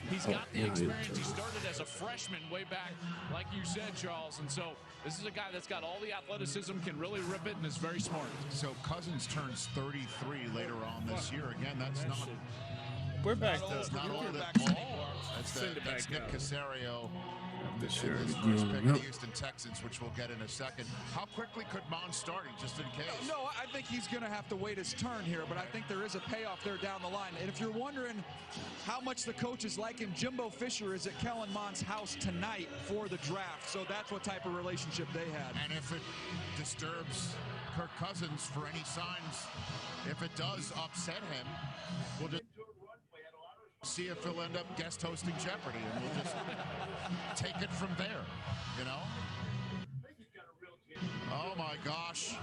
He's got the experience. He started as a freshman way back, like you said, Charles. And so this is a guy that's got all the athleticism, can really rip it, and is very smart. So Cousins turns 33 later on this year. Again, that's not. We're back That's to not all that That's Nick Caserio. This year, His first pick of the Houston Texans, which we'll get in a second. How quickly could Mon start him, just in case? No, I think he's going to have to wait his turn here, but I think there is a payoff there down the line. And if you're wondering how much the coaches like him, Jimbo Fisher is at Kellen Mond's house tonight for the draft, so that's what type of relationship they had. And if it disturbs Kirk Cousins for any signs, if it does upset him, we'll just see if he'll end up guest hosting Jeopardy, and we'll just take it from there, you know? Oh my gosh.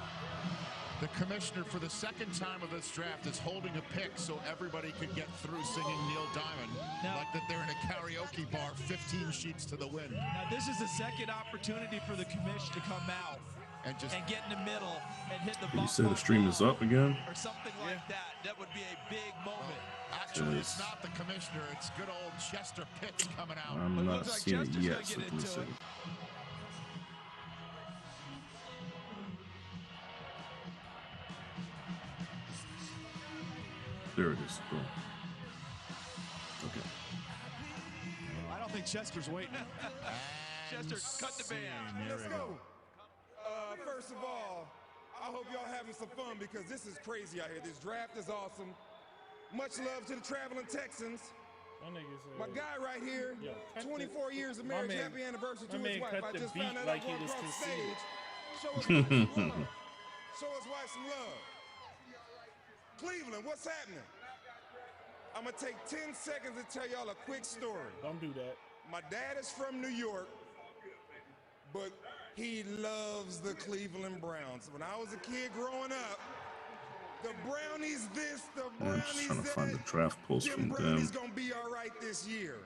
The commissioner for the second time of this draft is holding a pick so everybody could get through singing Neil Diamond like that they're in a karaoke bar 15 sheets to the wind. Now this is the second opportunity for the commission to come out and get in the middle and hit the ball. You said the stream is up again? Or something like that. That would be a big moment. Actually, it's not the commissioner. It's good old Chester Pitts coming out. I'm not seeing it yet, so let me see. There it is. Boom. Okay. I don't think Chester's waiting. Chester, cut the band. Let's go. First of all, I hope y'all having some fun because this is crazy out here. This draft is awesome. Much love to the traveling Texans. My guy right here, 24 years of marriage, happy anniversary to his wife. I just found out like he was stage. Show us wife some love. Show us wife some love. Cleveland, what's happening? I'm going to take 10 seconds to tell y'all a quick story. Don't do that. My dad is from New York, but he loves the Cleveland Browns. When I was a kid growing up, the Brownies this, the Brownies I'm just trying to that. find the draft post Jim from them. Brownie's going to be all right this year.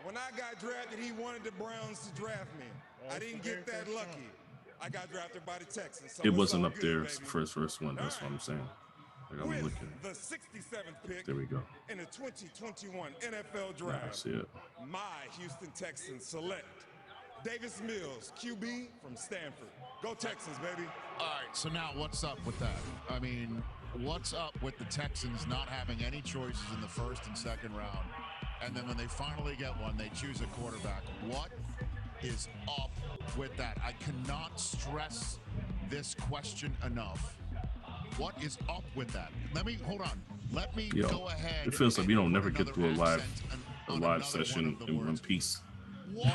When I got drafted, he wanted the Browns to draft me. I didn't get that lucky. I got drafted by the Texans. So it wasn't up good, there. baby. It's the first one. That's what I'm saying. Like, I'm looking. The 67th pick. There we go. In the 2021 NFL Draft. I see it. My Houston Texans select Davis Mills, QB from Stanford. Go Texans, baby. All right, so now what's up with that? I mean, what's up with the Texans not having any choices in the first and second round? And then when they finally get one, they choose a quarterback. What is up with that? I cannot stress this question enough. What is up with that? Hold on. Let me go ahead. It feels like we don't never get through a live session in one piece.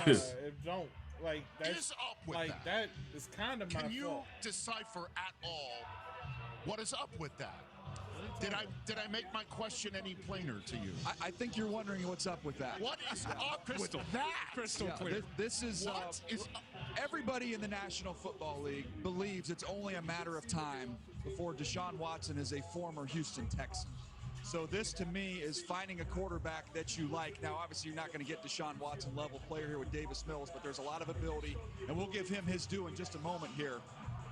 It don't. Like that's up with like that is kind of my fault. Can you decipher at all what is up with that? Did I make my question any plainer to you? I think you're wondering what's up with that. What is up with that? Crystal clear. This is everybody in the National Football League believes it's only a matter of time before Deshaun Watson is a former Houston Texan. So this, to me, is finding a quarterback that you like. Now, obviously, you're not going to get Deshaun Watson level player here with Davis Mills, but there's a lot of ability, and we'll give him his due in just a moment here.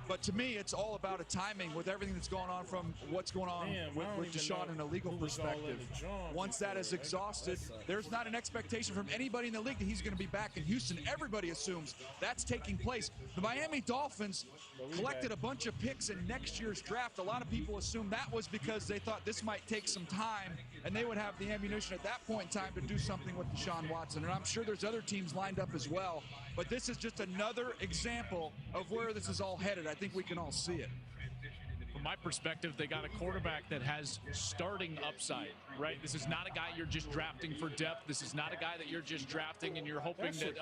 But to me, it's all about a timing with everything that's going on from what's going on with Deshaun in a legal perspective. Once that is exhausted, there's not an expectation from anybody in the league that he's going to be back in Houston. Everybody assumes that's taking place. The Miami Dolphins collected a bunch of picks in next year's draft. A lot of people assume that was because they thought this might take some time, and they would have the ammunition at that point in time to do something with Deshaun Watson. And I'm sure there's other teams lined up as well. But this is just another example of where this is all headed. I think we can all see it. From my perspective, they got a quarterback that has starting upside, right? This is not a guy you're just drafting for depth. This is not a guy that you're just drafting and you're hoping that,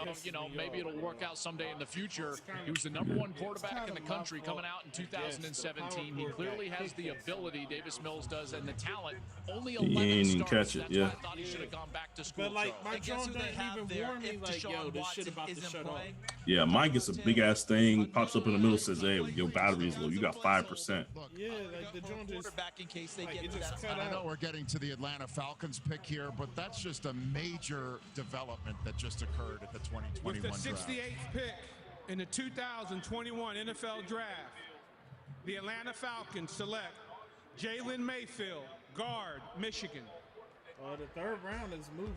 maybe it'll work out someday in the future. He was the #1 quarterback in the country coming out in 2017. He clearly has the ability, Davis Mills does, and the talent. Only 11 starts. That's why I thought he should have gone back to school. But, like, my John doesn't even warn me, like, yo, this shit about to shut off. Yeah, mine gets a big-ass thing, pops up in the middle, says, hey, your battery's low. You got 5%. Yeah, like the Jones quarterback in case they get to that. I know we're getting to the Atlanta Falcons pick here, but that's just a major development that just occurred at the 2021 draft. With the 68th draft. pick in the 2021 NFL Draft, the Atlanta Falcons select Jalen Mayfield, guard, Michigan. The third round is moving.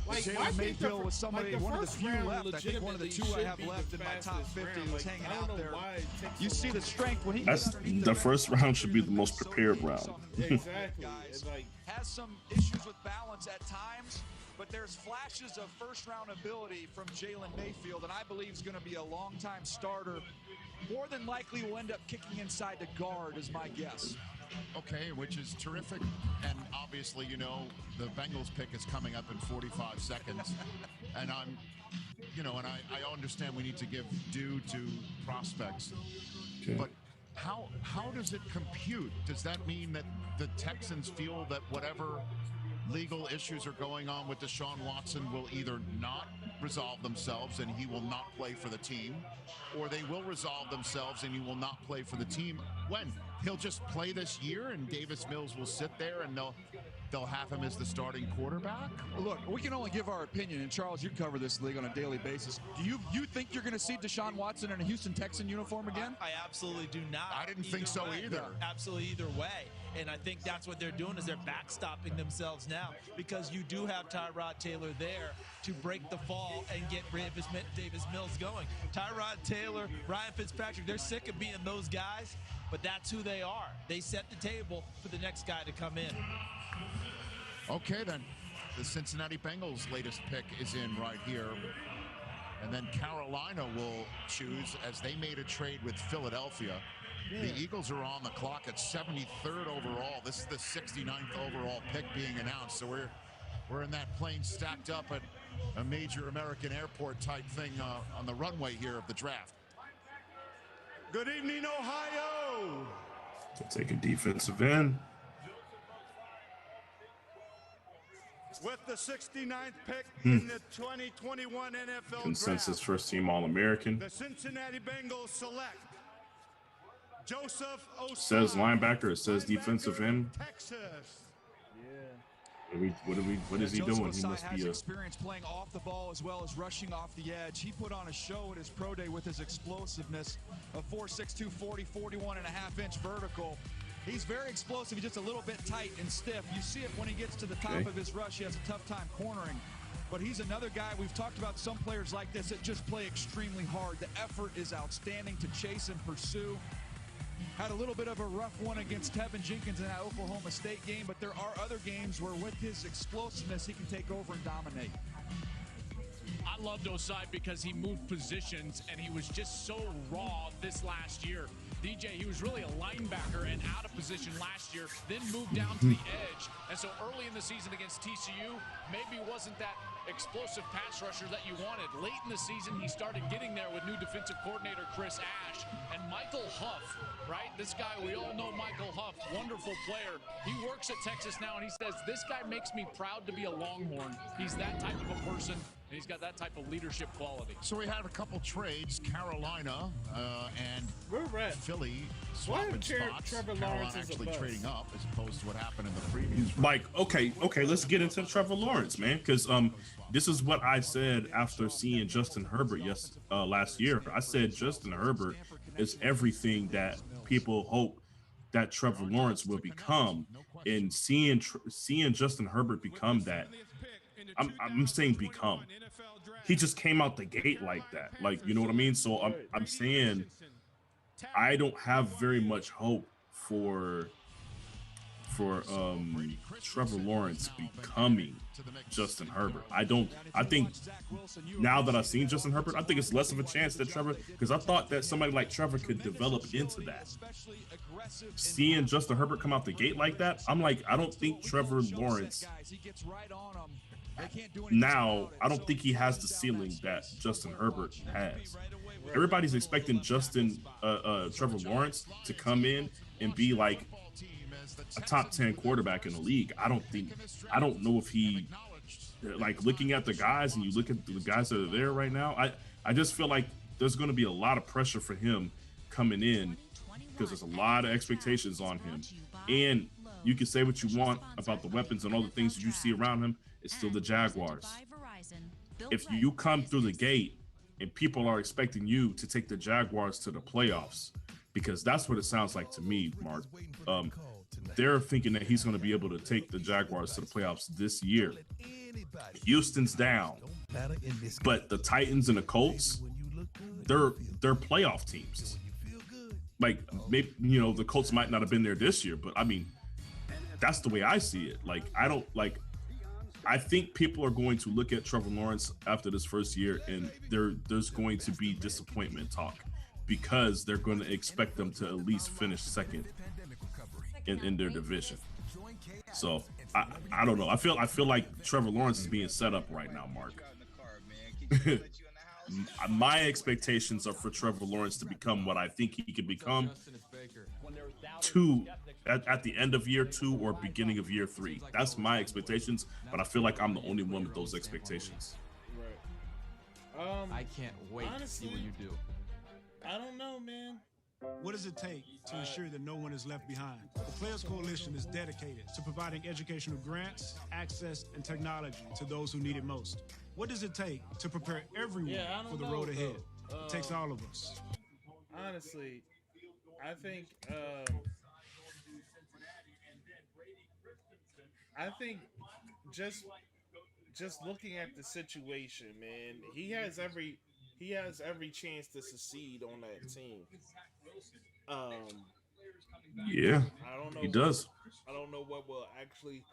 Jalen Mayfield was somebody, one of the few left. I think one of the two I have left in my top 50 was hanging out there. You see the strength when he gets underneath the first round should be the most prepared round. Exactly. Guys, has some issues with balance at times, but there's flashes of first-round ability from Jalen Mayfield, and I believe is going to be a long-time starter. More than likely will end up kicking inside the guard, is my guess. Okay, which is terrific. And obviously, you know, the Bengals pick is coming up in 45 seconds. And I'm, you know, and I understand we need to give due to prospects. Okay. But how does it compute? Does that mean that the Texans feel that whatever legal issues are going on with Deshaun Watson will either not resolve themselves and he will not play for the team, or they will resolve themselves and he will not play for the team? When? He'll just play this year and Davis Mills will sit there and they'll have him as the starting quarterback? Look, we can only give our opinion, and Charles, you cover this league on a daily basis. Do you think you're going to see Deshaun Watson in a Houston Texan uniform again? I absolutely do not. I didn't think so either. Absolutely either way. And I think that's what they're doing, is they're backstopping themselves now, because you do have Tyrod Taylor there to break the fall and get Davis Mills going. Tyrod Taylor, Ryan Fitzpatrick, they're sick of being those guys, but that's who they are. They set the table for the next guy to come in. Okay, then. The Cincinnati Bengals' latest pick is in right here. And then Carolina will choose, as they made a trade with Philadelphia. Yeah. The Eagles are on the clock at 73rd overall. This is the 69th overall pick being announced. So we're in that plane stacked up at a major American airport type thing on the runway here of the draft. Good evening, Ohio. We'll take a defensive end. With the 69th pick in the 2021 NFL Consensus draft, first team All-American. the Cincinnati Bengals select Joseph Osai. Says linebacker, it says defensive end. Texas. What is he doing? He Osai must has be experience playing off the ball as well as rushing off the edge. He put on a show at his pro day with his explosiveness of 4.62 40, 41.5-inch vertical. He's very explosive. He's just a little bit tight and stiff. You see it when he gets to the top of his rush. He has a tough time cornering. But he's another guy, we've talked about some players like this that just play extremely hard. The effort is outstanding to chase and pursue. Had a little bit of a rough one against Tevin Jenkins in that Oklahoma State game, but there are other games where with his explosiveness, he can take over and dominate. I loved Osai because he moved positions and he was just so raw this last year. DJ, he was really a linebacker and out of position last year, then moved down to the edge. And so early in the season against TCU, maybe wasn't that explosive pass rusher that you wanted. Late in the season, he started getting there with new defensive coordinator Chris Ash and Michael Huff, right? This guy, we all know Michael Huff, wonderful player. He works at Texas now, and he says, this guy makes me proud to be a Longhorn. He's that type of a person, and he's got that type of leadership quality. So we had a couple trades, Carolina and Philly swapping spots. Carolina actually trading up as opposed to what happened in the previous round. Mike, okay, let's get into Trevor Lawrence, man, because this is what I said after seeing Justin Herbert last year. I said Justin Herbert is everything that people hope that Trevor Lawrence will become, and seeing Justin Herbert become that. I'm saying become. He just came out the gate like that, like, you know what I mean. So I'm saying I don't have very much hope for Trevor Lawrence becoming Justin Herbert. I think now that I've seen Justin Herbert, I think it's less of a chance that Trevor, because I thought that somebody like Trevor could develop into that. Seeing Justin Herbert come out the gate like that, I'm like, I don't think Trevor Lawrence now, I don't think he has the ceiling that Justin Herbert has. Everybody's expecting Trevor Lawrence to come in and be like a top 10 quarterback in the league. I don't know if he, like, looking at the guys, and you look at the guys that are there right now, I just feel like there's going to be a lot of pressure for him coming in because there's a lot of expectations on him. And you can say what you want about the weapons and all the things that you see around him. It's still the Jaguars. If you come through the gate and people are expecting you to take the Jaguars to the playoffs, because that's what it sounds like to me, Mark. they're thinking that he's going to be able to take the Jaguars to the playoffs this year. Houston's down, but the Titans and the Colts, they're playoff teams. Like, maybe, you know, the Colts might not have been there this year, but I mean, that's the way I see it. Like, I think people are going to look at Trevor Lawrence after this first year, and there's going to be disappointment talk because they're going to expect them to at least finish second in their division. So I don't know. I feel like Trevor Lawrence is being set up right now, Mark. My expectations are for Trevor Lawrence to become what I think he could become at the end of year 2 or beginning of year 3. That's my expectations, but I feel like I'm the only one with those expectations. Right. I can't wait to see what you do. I don't know, man. What does it take to ensure that no one is left behind? The Players Coalition is dedicated to providing educational grants, access, and technology to those who need it most. What does it take to prepare everyone for the road ahead? It takes all of us. Honestly, I think just looking at the situation, man, he has every chance to succeed on that team. Yeah, I don't know. He does. I don't know what will actually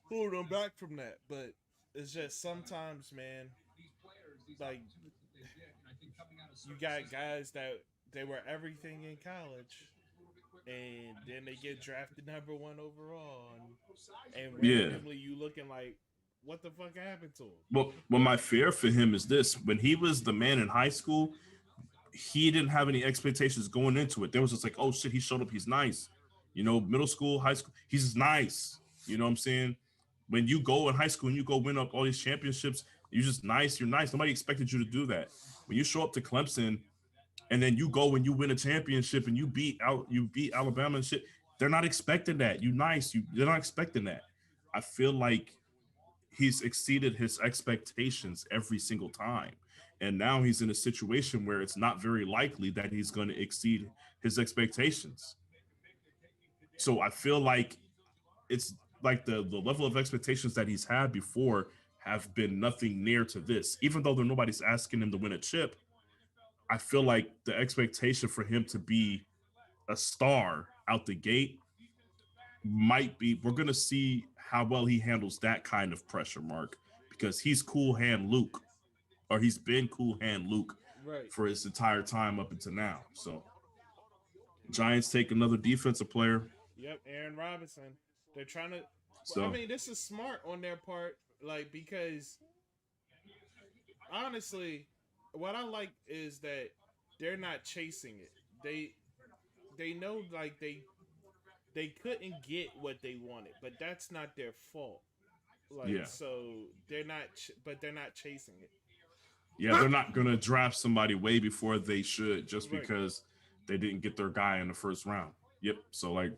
hold him back from that, but it's just sometimes, man, like, you got guys that they were everything in college, and then they get drafted number 1 overall, and randomly you looking like, what the fuck happened to him? Well, my fear for him is this: when he was the man in high school, he didn't have any expectations going into it. There was just like, oh shit, he showed up, he's nice. You know, middle school, high school, he's nice. You know what I'm saying? When you go in high school and you go win up all these championships, you're just nice. You're nice. Nobody expected you to do that. When you show up to Clemson and then you go and you win a championship and you beat Alabama and shit, they're not expecting that. You nice. They're not expecting that. I feel like he's exceeded his expectations every single time. And now he's in a situation where it's not very likely that he's going to exceed his expectations. So I feel like it's like the level of expectations that he's had before have been nothing near to this. Even though nobody's asking him to win a chip, I feel like the expectation for him to be a star out the gate might be, we're going to see how well he handles that kind of pressure, Mark, because he's cool hand Luke, or he's been cool hand Luke for his entire time up until now. So Giants take another defensive player. Yep, Aaron Robinson. They're trying to. So, I mean, this is smart on their part, like, because honestly, what I like is that they're not chasing it. They know, like, they couldn't get what they wanted, but that's not their fault. Like, so they're not, but they're not chasing it. Yeah, they're not gonna draft somebody way before they should just because they didn't get their guy in the first round. Yep. So, like,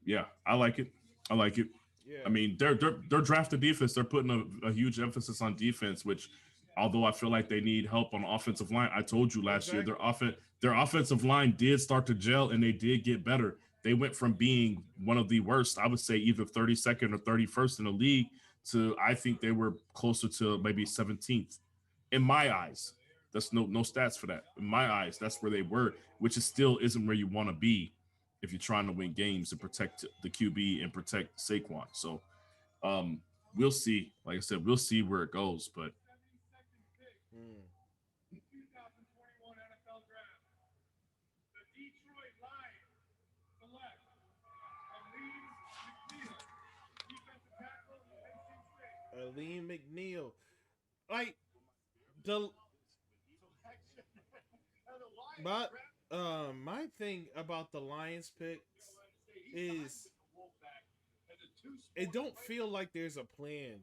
yeah, I like it. Yeah. I mean, they're drafted defense. They're putting a huge emphasis on defense, which, although I feel like they need help on the offensive line, I told you last year their offensive line did start to gel and they did get better. They went from being one of the worst, I would say either 32nd or 31st in the league, to I think they were closer to maybe 17th. In my eyes, that's no stats for that. In my eyes, that's where they were, which is still isn't where you want to be if you're trying to win games and protect the QB and protect Saquon. So we'll see. Like I said, we'll see where it goes. But Aleem McNeil, like my thing about the Lions picks is it don't feel like there's a plan.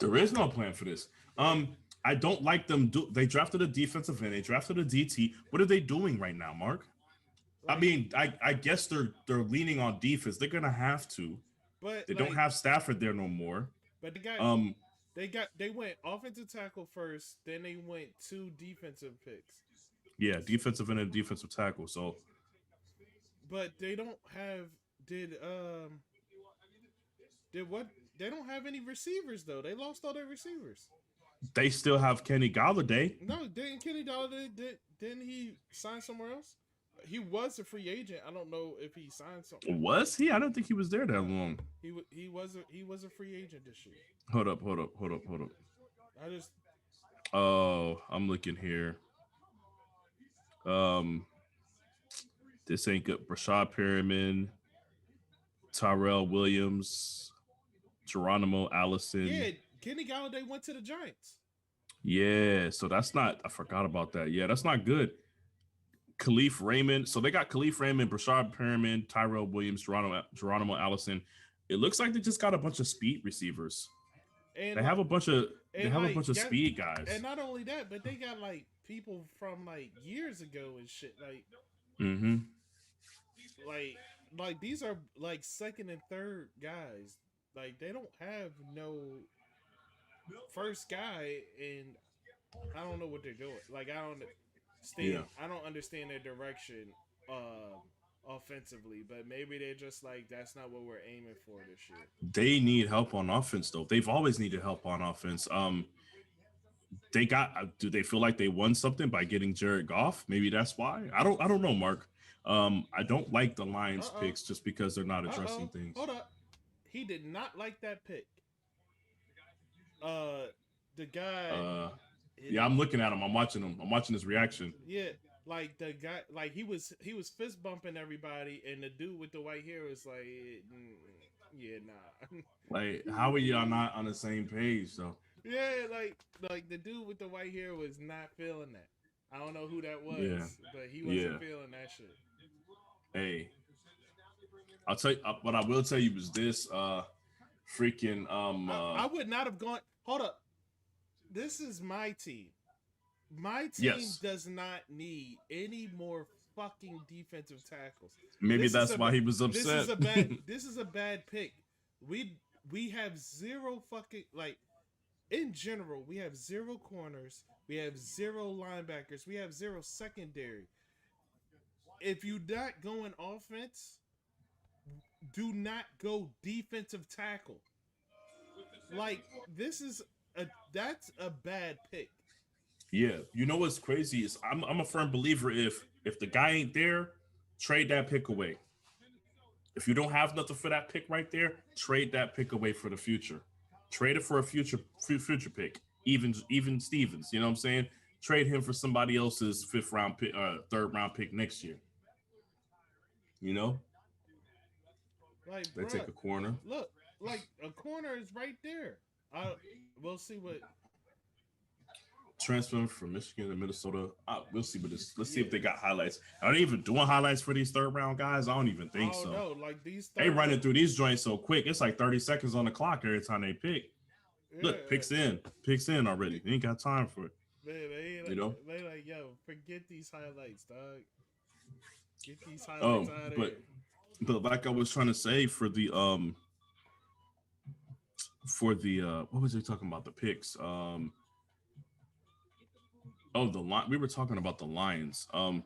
There is no plan for this. I don't like them. They drafted a defensive end. They drafted a DT. What are they doing right now, Mark? Like, I mean, I guess they're leaning on defense. They're gonna have to. But they don't have Stafford there no more. But they went offensive tackle first, then they went 2 defensive picks. Yeah, defensive end and defensive tackle. So, but they don't have did did what? They don't have any receivers though. They lost all their receivers. They still have Kenny Galladay. No, didn't Kenny Galladay didn't he sign somewhere else? He was a free agent. I don't know if he signed something. Was he? I don't think he was there that long. He was a free agent this year. Hold up. I just Oh, I'm looking here. This ain't good. Brashad Perriman, Tyrell Williams, Geronimo Allison. yeah, Kenny Galladay went to the Giants. Yeah, so that's not. I forgot about that. Yeah, that's not good. Khalif Raymond. So they got Khalif Raymond, Brashad Perriman, Tyrell Williams, Geronimo Allison. It looks like they just got a bunch of speed receivers. And they have a bunch of speed guys. And not only that, but they got like people from like years ago and shit. Like, like these are like second and third guys. Like they don't have no first guy, and I don't know what they're doing. Like I don't understand their direction offensively, but maybe they're just like, that's not what we're aiming for this year. They need help on offense though. They've always needed help on offense. Do they feel like they won something by getting Jared Goff? Maybe that's why. I don't know, Mark. I don't like the Lions picks just because they're not addressing things. Hold up. He did not like that pick. The guy yeah, I'm looking at him. I'm watching him. I'm watching his reaction. Yeah, like the guy, like he was fist bumping everybody, and the dude with the white hair was like, yeah, nah. Like, how are y'all not on the same page though? Yeah, like the dude with the white hair was not feeling that. I don't know who that was, but he wasn't feeling that shit. Hey, I'll tell you what I will tell you is this. Freaking I would not have gone. Hold up. This is my team. My team does not need any more fucking defensive tackles. Maybe that's why he was upset. This is a bad pick. We have zero fucking, like, in general, we have zero corners, we have zero linebackers, we have zero secondary. If you're not going offense, do not go defensive tackle. Like, that's a bad pick. Yeah, you know what's crazy is I'm a firm believer if the guy ain't there, trade that pick away. If you don't have nothing for that pick right there, trade that pick away for the future. Trade it for a future pick. Even Stevens, you know what I'm saying? Trade him for somebody else's fifth round pick, third round pick next year. You know? Like, they take a corner. Look, like a corner is right there. We'll see what. Transfer from Michigan to Minnesota. We'll see what this. Let's see if they got highlights. Are they even doing highlights for these third round guys? I don't even think so. No, like these. They running through these joints so quick. It's like 30 seconds on the clock every time they pick. Look, picks in already. They ain't got time for it. They like, yo, forget these highlights, dog. Get these highlights out of here. But like I was trying to say for the what was he talking about, the picks? The line. We were talking about the Lions. I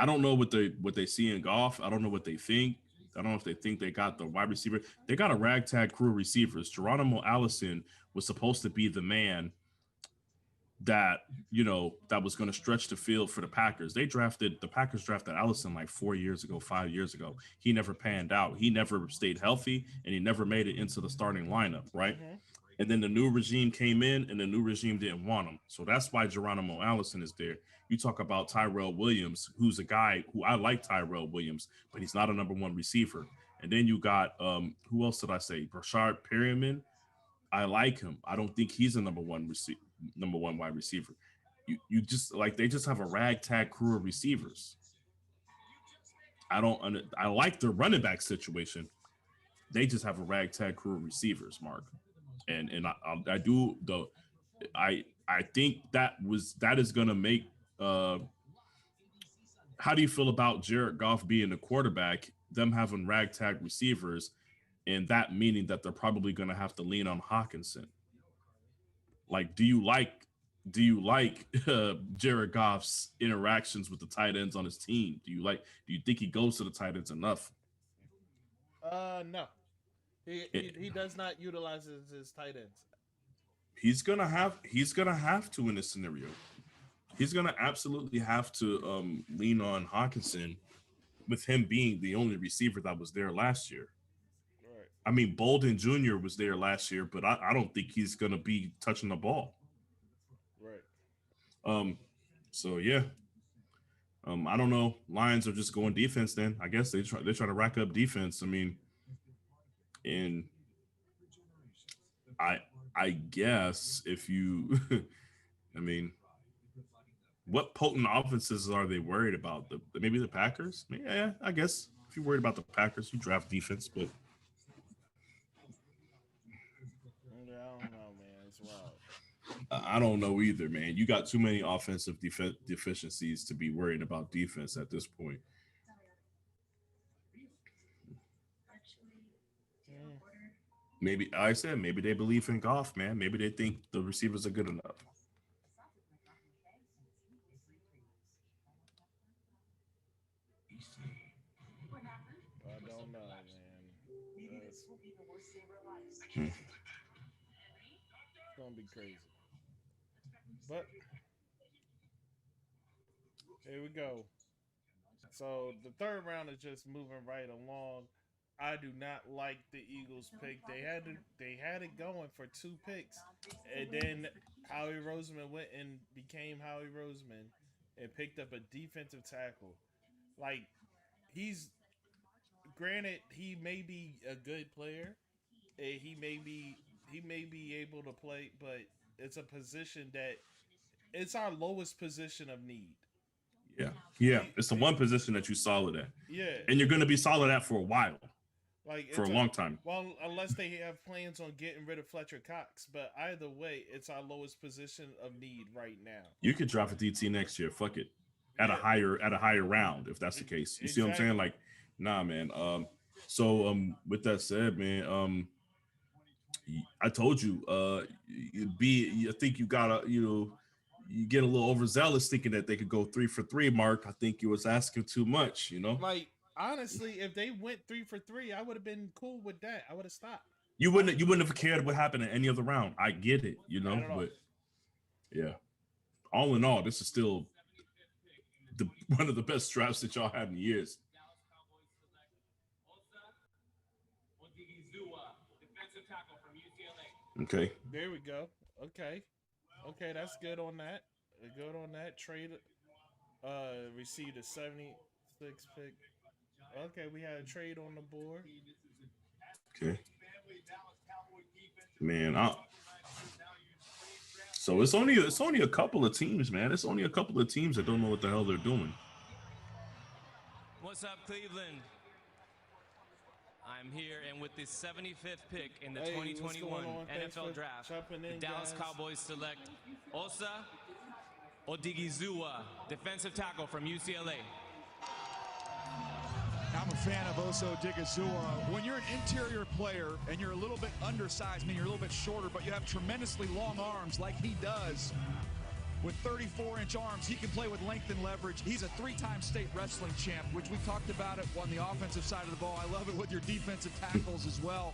don't know what they see in Goff. I don't know what they think. I don't know if they think they got the wide receiver. They got a ragtag crew of receivers. Geronimo Allison was supposed to be the man that was going to stretch the field for the Packers. The Packers drafted Allison like 5 years ago. He never panned out. He never stayed healthy, and he never made it into the starting lineup, right? Mm-hmm. And then the new regime came in, and the new regime didn't want him. So that's why Geronimo Allison is there. You talk about Tyrell Williams, who's a guy who I like Tyrell Williams, but he's not a number one receiver. And then you got, who else did I say? Brashad Perriman. I like him. I don't think he's a number one wide receiver. You just like, they just have a ragtag crew of receivers. I like their running back situation. They just have a ragtag crew of receivers, Mark. And I think that is going to make. How do you feel about Jared Goff being the quarterback, them having ragtag receivers, and that meaning that they're probably going to have to lean on Hawkinson? Like, do you like Jared Goff's interactions with the tight ends on his team? Do you think he goes to the tight ends enough? No. He does not utilize his tight ends. He's gonna have to in this scenario. He's gonna absolutely have to lean on Hawkinson, with him being the only receiver that was there last year. Right. I mean, Bolden Jr. was there last year, but I don't think he's gonna be touching the ball. Right. So yeah. I don't know. Lions are just going defense then. I guess they're trying to rack up defense. I mean, and I guess if you I mean, what potent offenses are they worried about? Maybe the Packers? Yeah, I guess if you're worried about the Packers, you draft defense, but I don't know, man. It's wild. I don't know either, man. You got too many offensive deficiencies to be worried about defense at this point. Maybe I said maybe they believe in Goff, man. Maybe they think the receivers are good enough. I don't know, man. It's gonna be crazy. But here we go. So the third round is just moving right along. I do not like the Eagles pick. They had it going for 2 picks, and then Howie Roseman went and became Howie Roseman and picked up a defensive tackle. Like, he's granted, he may be a good player, and he may be able to play, but it's a position that it's our lowest position of need. Yeah. It's the one position that you're solid at. Yeah, and you're going to be solid at for a while. Like, for a long time. Well, unless they have plans on getting rid of Fletcher Cox. But either way, it's our lowest position of need right now. You could draft a DT next year. Fuck it. At a higher round, if that's the case. You see what I'm saying? Like, nah, man. So with that said, man, I told you, I think you gotta, you get a little overzealous thinking that they could go 3 for 3, Mark. I think you was asking too much, Like, honestly, if they went 3 for 3, I would have been cool with that. I would have stopped. You wouldn't have cared what happened in any other round. I get it, but yeah. All in all, this is still one of the best drafts that y'all had in years. Okay. There we go. Okay, that's good on that. Good on that. Trade received a 76 pick. Okay, we had a trade on the board. Okay. Man, so it's only a couple of teams, man. It's only a couple of teams that don't know what the hell they're doing. What's up, Cleveland? I'm here, and with the 75th pick in the 2021 NFL Draft, the Dallas Cowboys select Osa Odigizua, defensive tackle from UCLA. I'm a fan of Osa Odigizua. When you're an interior player and you're a little bit undersized, I mean you're a little bit shorter, but you have tremendously long arms like he does. With 34-inch arms, he can play with length and leverage. He's a 3-time state wrestling champ, which we talked about it on the offensive side of the ball. I love it with your defensive tackles as well.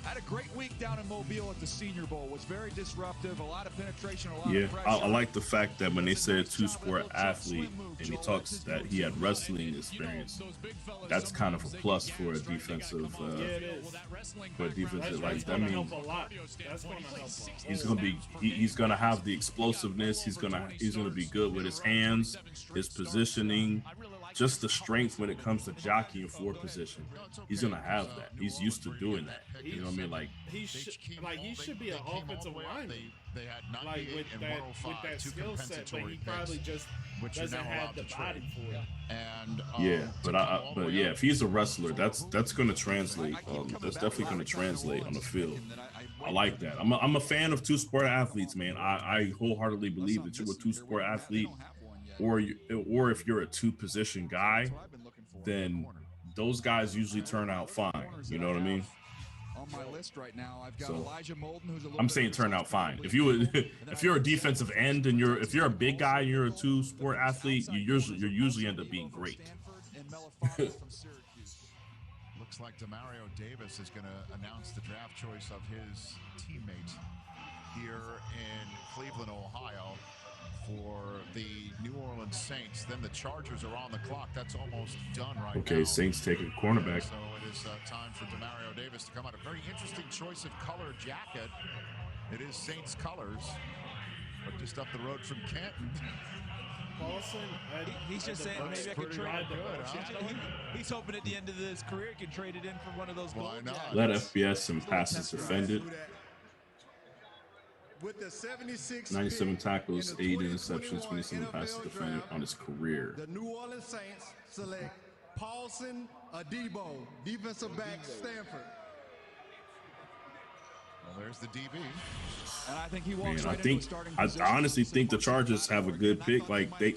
Had a great week down in Mobile at the Senior Bowl. Was very disruptive, a lot of penetration, a lot of pressure. I like the fact that when they said two-sport athlete and he talks that he had wrestling experience, that's kind of a plus for a defensive. Like that means he's gonna have the explosiveness. He's gonna be good with his hands, his positioning. Just the strength when it comes to jockeying for position. He's gonna have that. He's used to doing that. You know what I mean? Like he should be an offensive lineman. Like with that skill set, but he probably just doesn't have the body for it. And but if he's a wrestler, that's gonna translate. That's definitely gonna translate on the field. I like that. I'm a fan of two-sport athletes, man. I wholeheartedly believe that you're a two-sport athlete. Or if you're a 2-position guy, then those guys usually turn out fine. You know what I mean? On my list right now, I've got Elijah Molden, who's a little I'm saying turn out fine. If you're a defensive end and if you're a big guy and you're a 2-sport athlete, you usually end up being great. looks like Demario Davis is going to announce the draft choice of his teammate here in Cleveland, Ohio, for the New Orleans Saints. Then the Chargers are on the clock. That's almost done right now. Okay, Saints taking cornerback. So it is time for Demario Davis to come out. A very interesting choice of color jacket. It is Saints colors, but just up the road from Canton. Paulson, he's just saying maybe I could trade it. He's hoping at the end of his career he can trade it in for one of those gold jackets. Let FBS and passes defended. With the 76 97 tackles, 8 interceptions, 27 passes defended on his career. The New Orleans Saints select Paulson Adebo, defensive back, Stanford. Well, there's the DB. And I think he walks Man, right into a starting position. I honestly think the Chargers have a good pick. Like they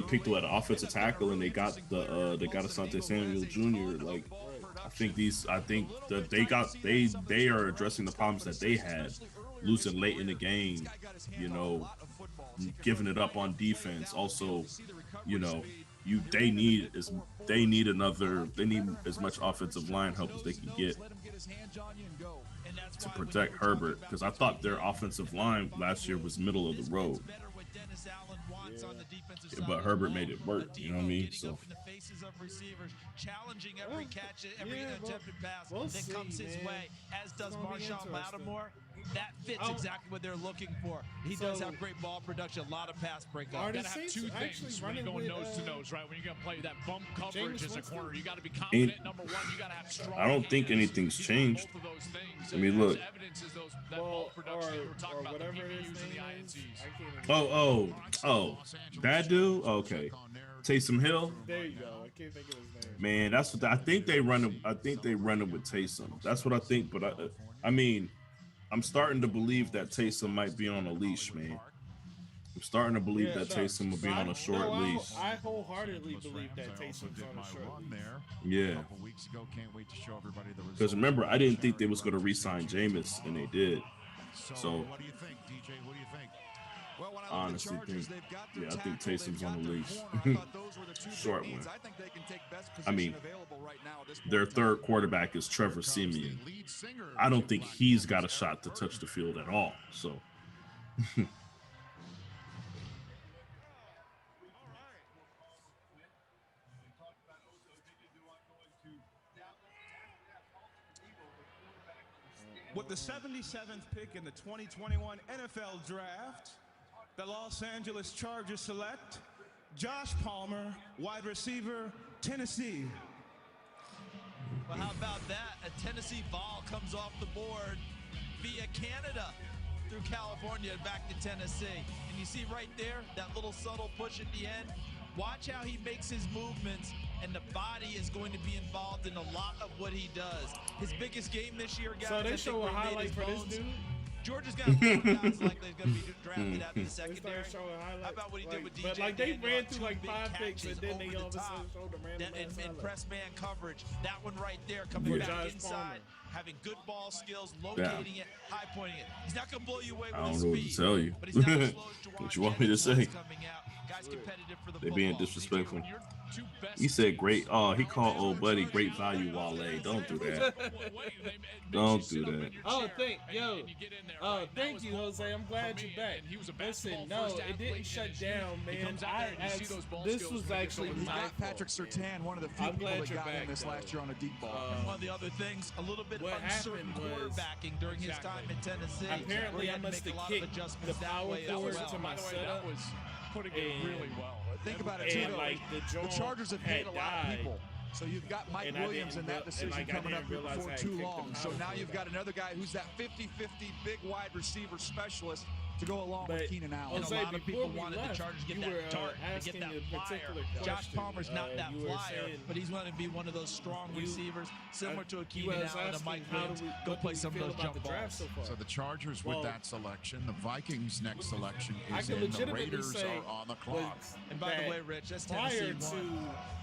picked an offensive tackle and they got Asante Samuel Jr. Like I think that they are addressing the problems that they had, losing late in the game, you know, giving it up on defense. Also, you know, they need as much offensive line help as they can get to protect Herbert, because I thought their offensive line last year was middle of the road. Yeah, but Herbert made it work, you know what I mean? So challenging every catch, every attempted pass that comes his way, as does Marshawn Lattimore. That fits exactly what they're looking for. He does have great ball production, a lot of pass breakup. You gotta have two things when you're going nose to nose, right? When you're gonna play that bump coverage as a corner, you gotta be confident. Number one, you gotta have strong. I don't think anything's changed. Both of those things. I mean, look. Evidence is that ball production you were talking about, the PBUs and the INCs. Oh, that dude? Okay. Taysom Hill? There you go. I can't think of his name. Man, that's what I think they run it with Taysom. That's what I think, but I mean, I'm starting to believe that Taysom might be on a leash, man. I'm starting to believe that Taysom will be on a short leash. I wholeheartedly believe that Taysom's on a short leash. Yeah. A couple weeks ago, can't wait to show everybody the results. Because remember, I didn't think they was going to re-sign Jameis, and they did. So what do you think, DJ? What do you think? Well, when I honestly think, I think Taysom's on the leash. Short one. I mean, their third quarterback is Trevor Siemian. I don't think he's got a shot to touch the field at all. So. With the 77th pick in the 2021 NFL Draft, the Los Angeles Chargers select Josh Palmer, wide receiver, Tennessee. Well, how about that? A Tennessee ball comes off the board via Canada through California and back to Tennessee. And you see right there, that little subtle push at the end. Watch how he makes his movements, and the body is going to be involved in a lot of what he does. His biggest game this year, guys. So they show a highlight for this dude? Georgia's got four guys likely going to be drafted out in the secondary. How about what he did with DJ? But like they Daniel, ran through like 5 picks, and then they all of a sudden showed the random in press man coverage. That one right there coming back inside, having good ball skills, locating it, high pointing it. He's not going to blow you away with his speed. I don't know what to tell you. But he's not as slow as What you want me to say? Guys competitive for the They're being disrespectful. He said great. Oh, he called old buddy great value Wale. Don't do that. Don't do that. Oh, thank you, Jose. I'm glad you're back. Listen, no, it didn't shut down, man. This was actually my Patrick Surtain, one of the few people that got in this last year on a deep ball. One of the other things, a little bit uncertain quarterbacking during his time in Tennessee. Apparently, I must have kicked the power forward to my setup. Putting it really well. Think about it too. Like the Chargers have paid a lot of people. So you've got Mike Williams in that decision coming up here before too long. So now you've got another guy who's that 50-50 big wide receiver specialist to go along with Keenan Allen. And a lot of people wanted the Chargers to get that dart, to get that flyer. Josh Palmer's not that flyer, but he's going to be one of those strong receivers, similar to a Keenan Allen and Mike Williams. Go play some of those jump balls. So the Chargers with that selection, the Vikings' next selection is in. The Raiders are on the clock. And by the way, Rich, that's Tennessee Tennessee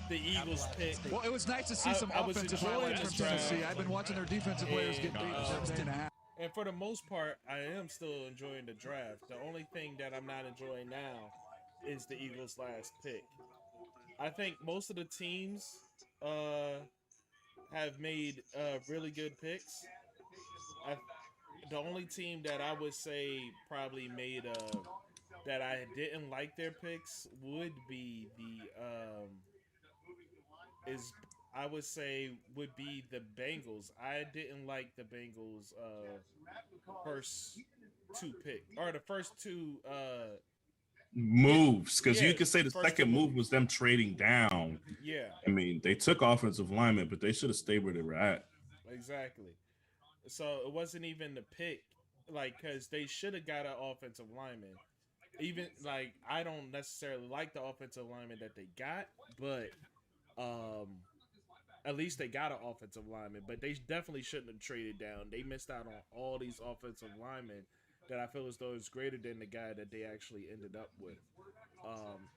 the Eagles pick. Well, it was nice to see some offensive highlights from Tennessee. I've been watching their defensive players get beat for 10.5. And for the most part, I am still enjoying the draft. The only thing that I'm not enjoying now is the Eagles' last pick. I think most of the teams have made really good picks. The only team that I would say probably made that I didn't like their picks would be is I would say would be the Bengals. I didn't like the Bengals first two pick or the first two moves, because yeah, you could say the first two second moves. move was them trading down. Yeah. I mean, they took offensive linemen, but they should have stayed where they were at. Exactly. So it wasn't even the pick, like, because they should have got an offensive lineman. Even like I don't necessarily like the offensive lineman that they got, but um, at least they got an offensive lineman. But they definitely shouldn't have traded down. They missed out on all these offensive linemen that I feel as though is greater than the guy that they actually ended up with.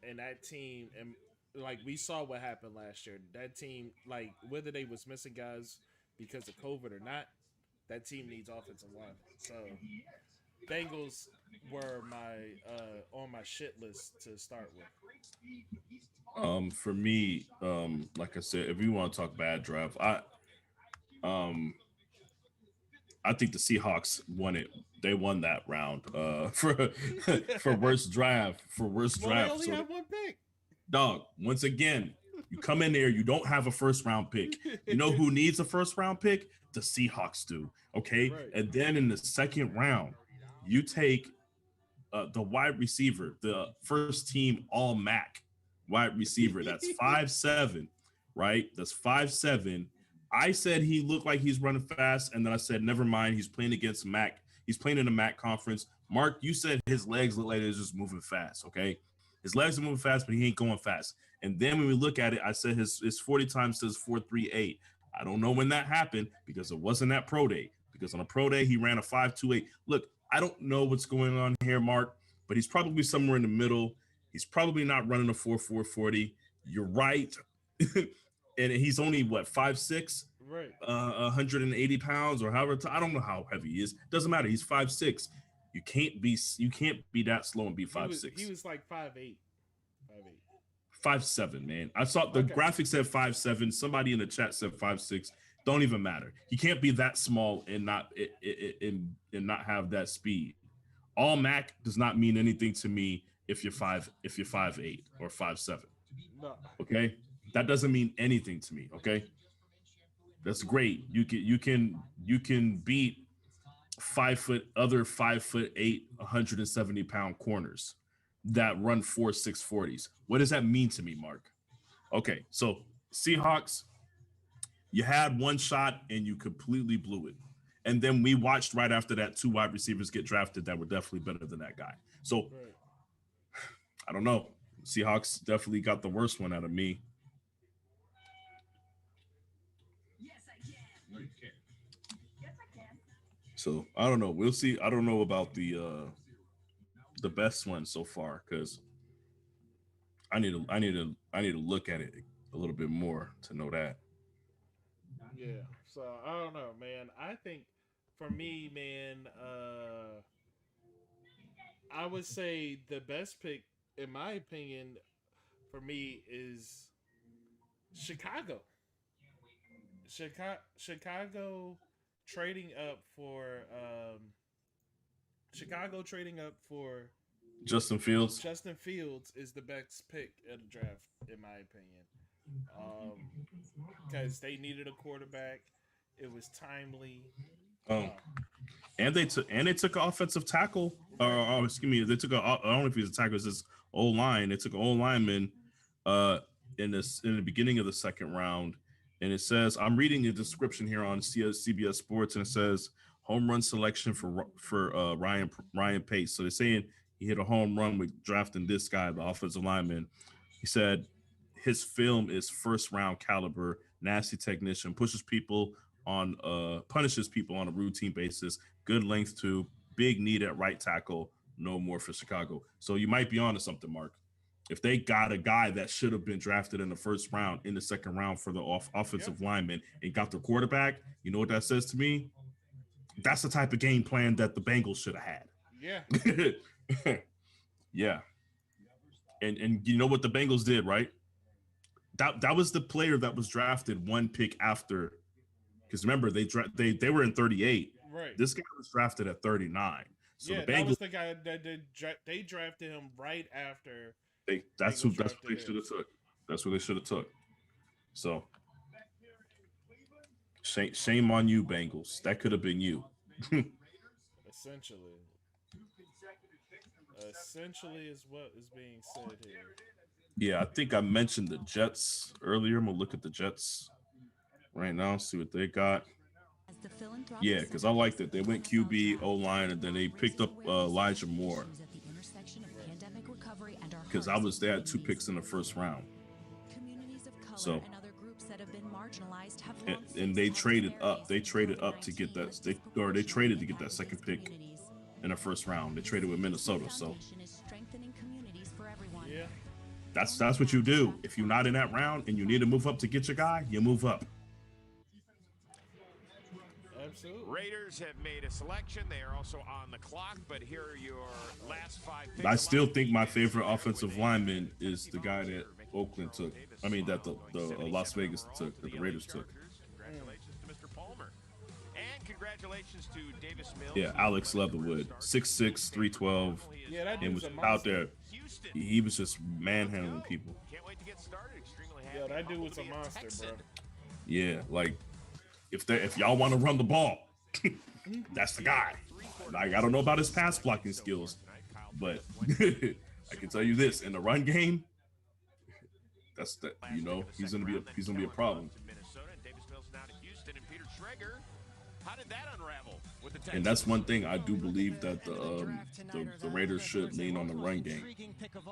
And that team, and like we saw what happened last year. That team, like whether they was missing guys because of COVID or not, that team needs offensive line. So Bengals were my on my shit list to start with. For me, like I said, if you want to talk bad draft, um I think the Seahawks won it. They won that round for worst draft. Well, they draft. only So have one pick. dog, once again, you come in there, you don't have a first round pick. You know who needs a first round pick? The Seahawks do. Okay. Right. And then in the second round, you take the wide receiver, the first team all MAC wide receiver. That's 5'7", right? That's 5'7". I said he looked like he's running fast, and then I said, never mind, he's playing against MAC. He's playing in the MAC conference. Mark, you said his legs look like they're just moving fast, okay? His legs are moving fast, but he ain't going fast. And then when we look at it, I said his 40 time says 4.38. I don't know when that happened because it wasn't at pro day. Because on a pro day, he ran a 5.28. Look, I don't know what's going on here, Mark, but he's probably somewhere in the middle. He's probably not running a 4.40. You're right. And he's only, what, 5'6"? Right. 180 pounds or however. I don't know how heavy he is. Doesn't matter. He's 5'6". You can't be that slow and be 5'6". He was like 5'8". 5'7", man. I saw the graphic said 5'7". Somebody in the chat said 5'6". Don't even matter. He can't be that small and not have that speed. All MAC does not mean anything to me if you're 5'8" or 5'7". No. Okay, that doesn't mean anything to me. Okay, that's great. You can beat 5'8", 170-pound corners that run 4.6 40s. What does that mean to me, Mark? Okay, so Seahawks, you had one shot and you completely blew it. And then we watched right after that 2 wide receivers get drafted that were definitely better than that guy. So Right. I don't know. Seahawks definitely got the worst one out of me. So I don't know. We'll see. I don't know about the best one so far because I need to look at it a little bit more to know that. Yeah. So I don't know, man. I think for me, man, I would say the best pick, in my opinion, for me is Chicago. Chicago trading up for Justin Fields. Justin Fields is the best pick of the draft, in my opinion. Because they needed a quarterback. It was timely. And they took an offensive tackle. Excuse me, they took I don't know if he's a tackle, it's just O-line. They took an O-lineman in the beginning of the second round. And it says, I'm reading the description here on CBS Sports, and it says home run selection for Ryan Pace. So they're saying he hit a home run with drafting this guy, the offensive lineman. He said his film is first round caliber, nasty technician, punishes people on a routine basis, good length too, big need at right tackle, no more for Chicago. So you might be onto something, Mark. If they got a guy that should have been drafted in the first round, in the second round for the offensive lineman and got their quarterback, you know what that says to me? That's the type of game plan that the Bengals should have had. Yeah. Yeah. And you know what the Bengals did, right? That was the player that was drafted one pick after Because remember, they were in 38. Right. This guy was drafted at 39. So yeah, the Bengals, that was the guy that they drafted him right after. That's what they should have took. That's what they should have took. So shame on you, Bengals. That could have been you. Essentially is what is being said here. Yeah, I think I mentioned the Jets earlier. I'm gonna look at the Jets right now, see what they got. Yeah, because I like that they went QB, O-line, and then they picked up Elijah Moore. Because they had 2 picks in the first round. So, and they traded up. They traded up to get that. They traded to get that second pick in the first round. They traded with Minnesota. So, yeah, that's what you do. If you're not in that round and you need to move up to get your guy, you move up. Absolutely. Raiders have made a selection. They are also on the clock, but here are your last 5 picks. I still think my favorite offensive lineman is the guy that Oakland took. I mean, that the Las Vegas took, that the Raiders took. Congratulations to Mr. Palmer. And congratulations to Davis Mills. Yeah, Alex Leatherwood, 6'6", 312. Yeah, that and dude's was a out monster. there. He was just manhandling people. Can't wait to get started. Extremely happy. Yeah, that dude was a monster, bro. Yeah, like if y'all want to run the ball, that's the guy. Like, I don't know about his pass blocking skills, but I can tell you this: in the run game, he's gonna be a problem. And that's one thing I do believe that the Raiders should lean on the run game.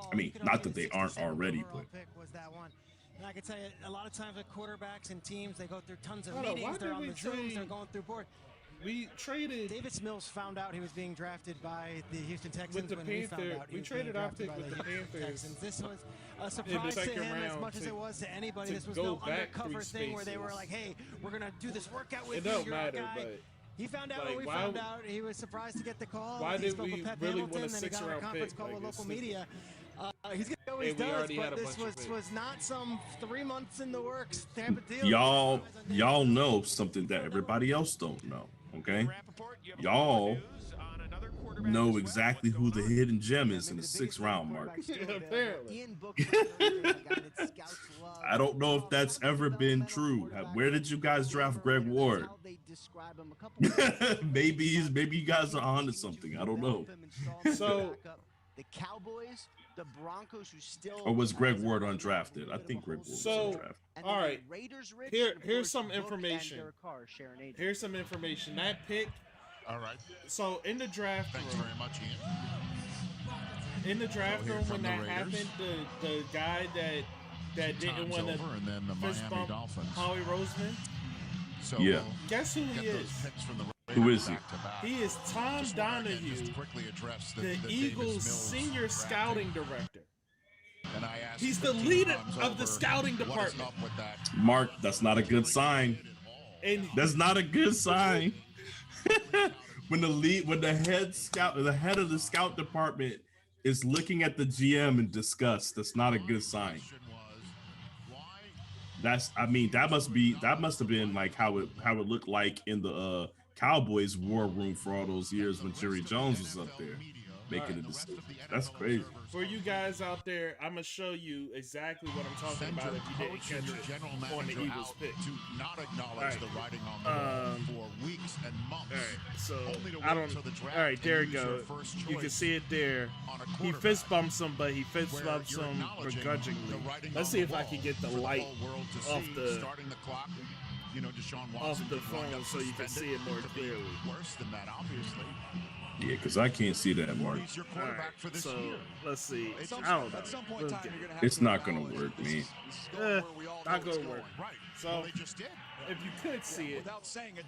I mean, not that they aren't already, but. And I can tell you, a lot of times with quarterbacks and teams, they go through tons of meetings. They're on the Zooms. They're going through board. We traded. Davis Mills found out he was being drafted by the Houston Texans with the when Panther. we found out he was traded being our drafted pick by with the Panthers. Texans. This was a surprise to him as much as it was to anybody. This was no undercover thing where they were like, "Hey, we're gonna do this workout with you. It don't You're matter, our guy." but. He found out when we found out. He was surprised to get the call. Why he did spoke we with Pep really Hamilton, want a then he got on a 6-round conference pick? call Like, with local it's media. He's gonna do what he we does, already had but a this bunch of was not some 3 months in the works type of deal. Y'all know something that everybody else don't know, okay? Y'all know exactly who the hidden gem is in the 6th round, Mark. Apparently. I don't know if that's ever been true. Where did you guys draft Greg Ward? maybe you guys are onto something. I don't know. So the Cowboys, the Broncos, who still or was Greg Ward undrafted? I think Greg Ward was undrafted. All right. Here's some information. Here's some information. That pick. All right. So in the draft Thanks room, very much, Ian. In the draft room when that happened, the guy that didn't want to fist bump Howie Roseman. So yeah. Guess who he is? Who is he? He is Tom Donahue, the Eagles' senior scouting director. He's the leader of the scouting department. Mark, that's not a good sign. That's not a good sign. when the head of the scout department is looking at the GM in disgust, that's not a good sign. That must have been like how it looked like in the Cowboys war room for all those years when Jerry Jones was up there making a decision. That's crazy. For you guys out there, I'm gonna show you exactly what I'm talking about if you didn't catch it on the Eagles pick. To not acknowledge the writing on the wall for weeks and months. All right, so I don't. All right, there you go. You can see it there. He fist bumps him, but he fist bumps him begrudgingly. Let's see if I can get the light off the phone so you can see it more clearly. Worse than that, obviously. Yeah, because I can't see that, Mark. All right, so let's see. I don't know. It's not gonna work, man. Not gonna work. So if you could see it,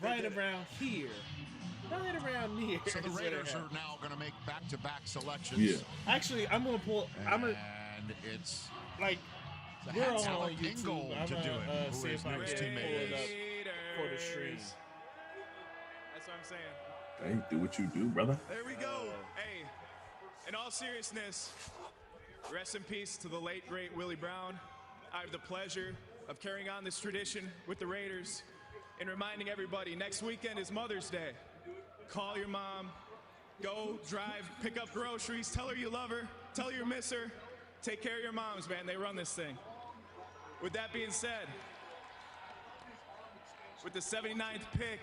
right around here. Right around here. So the Raiders are now going to make back-to-back selections. Yeah. Actually, I'm going to pull. And it's like we're all on YouTube. I'm to do it. gonna see if I can pull it up for the stream. That's what I'm saying. Hey, do what you do, brother. There we go. Hey, in all seriousness, rest in peace to the late, great Willie Brown. I have the pleasure of carrying on this tradition with the Raiders. and reminding everybody next weekend is Mother's Day. Call your mom, go drive, pick up groceries, tell her you love her, tell her you miss her. Take care of your moms, man. They run this thing. With that being said, with the 79th pick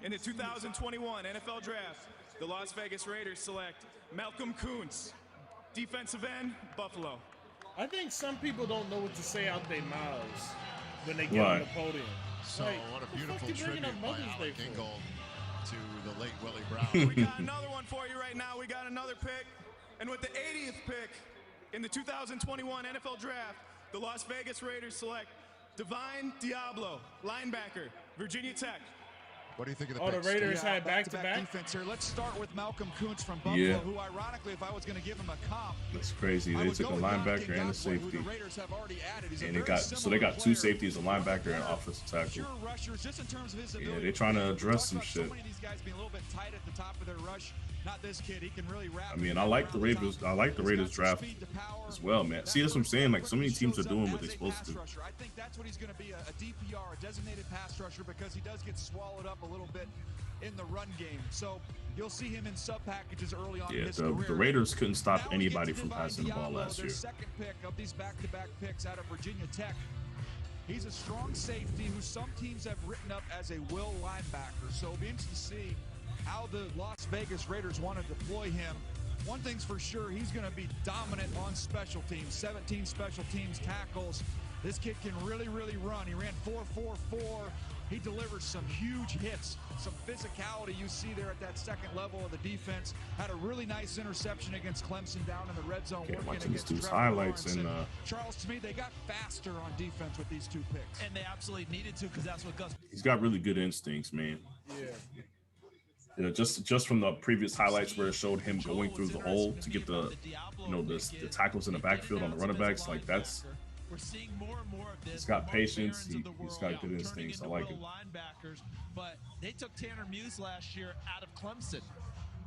in the 2021 NFL Draft, the Las Vegas Raiders select Malcolm Kuntz, defensive end, Buffalo. I think some people don't know what to say out their mouths when they get on the podium. So like, what a beautiful tribute by Alec Ingold to the late Willie Brown. We got another one for you right now. We got another pick. And with the 80th pick in the 2021 NFL Draft, the Las Vegas Raiders select Divine Diablo, linebacker, Virginia Tech. What do you think of the picks? The Raiders had back-to-back defense here. Let's start with Malcolm Kuntz from Buffalo, who ironically, if I was going to give him a comp, that's crazy. They took a linebacker and a safety, and they got two safeties, a linebacker, and offensive tackle. Yeah, they're trying to address some shit. Not this kid. He can really wrap. I mean, I like the Raiders. I like the Raiders draft as well, man. See, that's what I'm saying. Like, so many teams are doing what they're supposed to do. I think that's what he's going to be, a DPR, a designated pass rusher, because he does get swallowed up a little bit in the run game. So you'll see him in sub packages early on in his career. The Raiders couldn't stop anybody from passing the ball last year. Second pick of these back-to-back picks out of Virginia Tech. He's a strong safety who some teams have written up as a will linebacker. So it'll be interesting to see how the Las Vegas Raiders want to deploy him. One thing's for sure, he's going to be dominant on special teams. 17 special teams tackles. This kid can really, really run. He ran 4.44. He delivers some huge hits, some physicality you see there at that second level of the defense. Had a really nice interception against Clemson down in the red zone. Watching these dude's highlights and Charles, to me, they got faster on defense with these two picks. And they absolutely needed to, because that's what Gus. He's got really good instincts, man. Yeah. You know, just from the previous highlights where it showed him going through the hole to get the, you know, the tackles in the backfield on the running backs, like that's. We're seeing more and more of this. He's got patience. He's got good instincts. I like it. Linebackers, but they took Tanner Muse last year out of Clemson,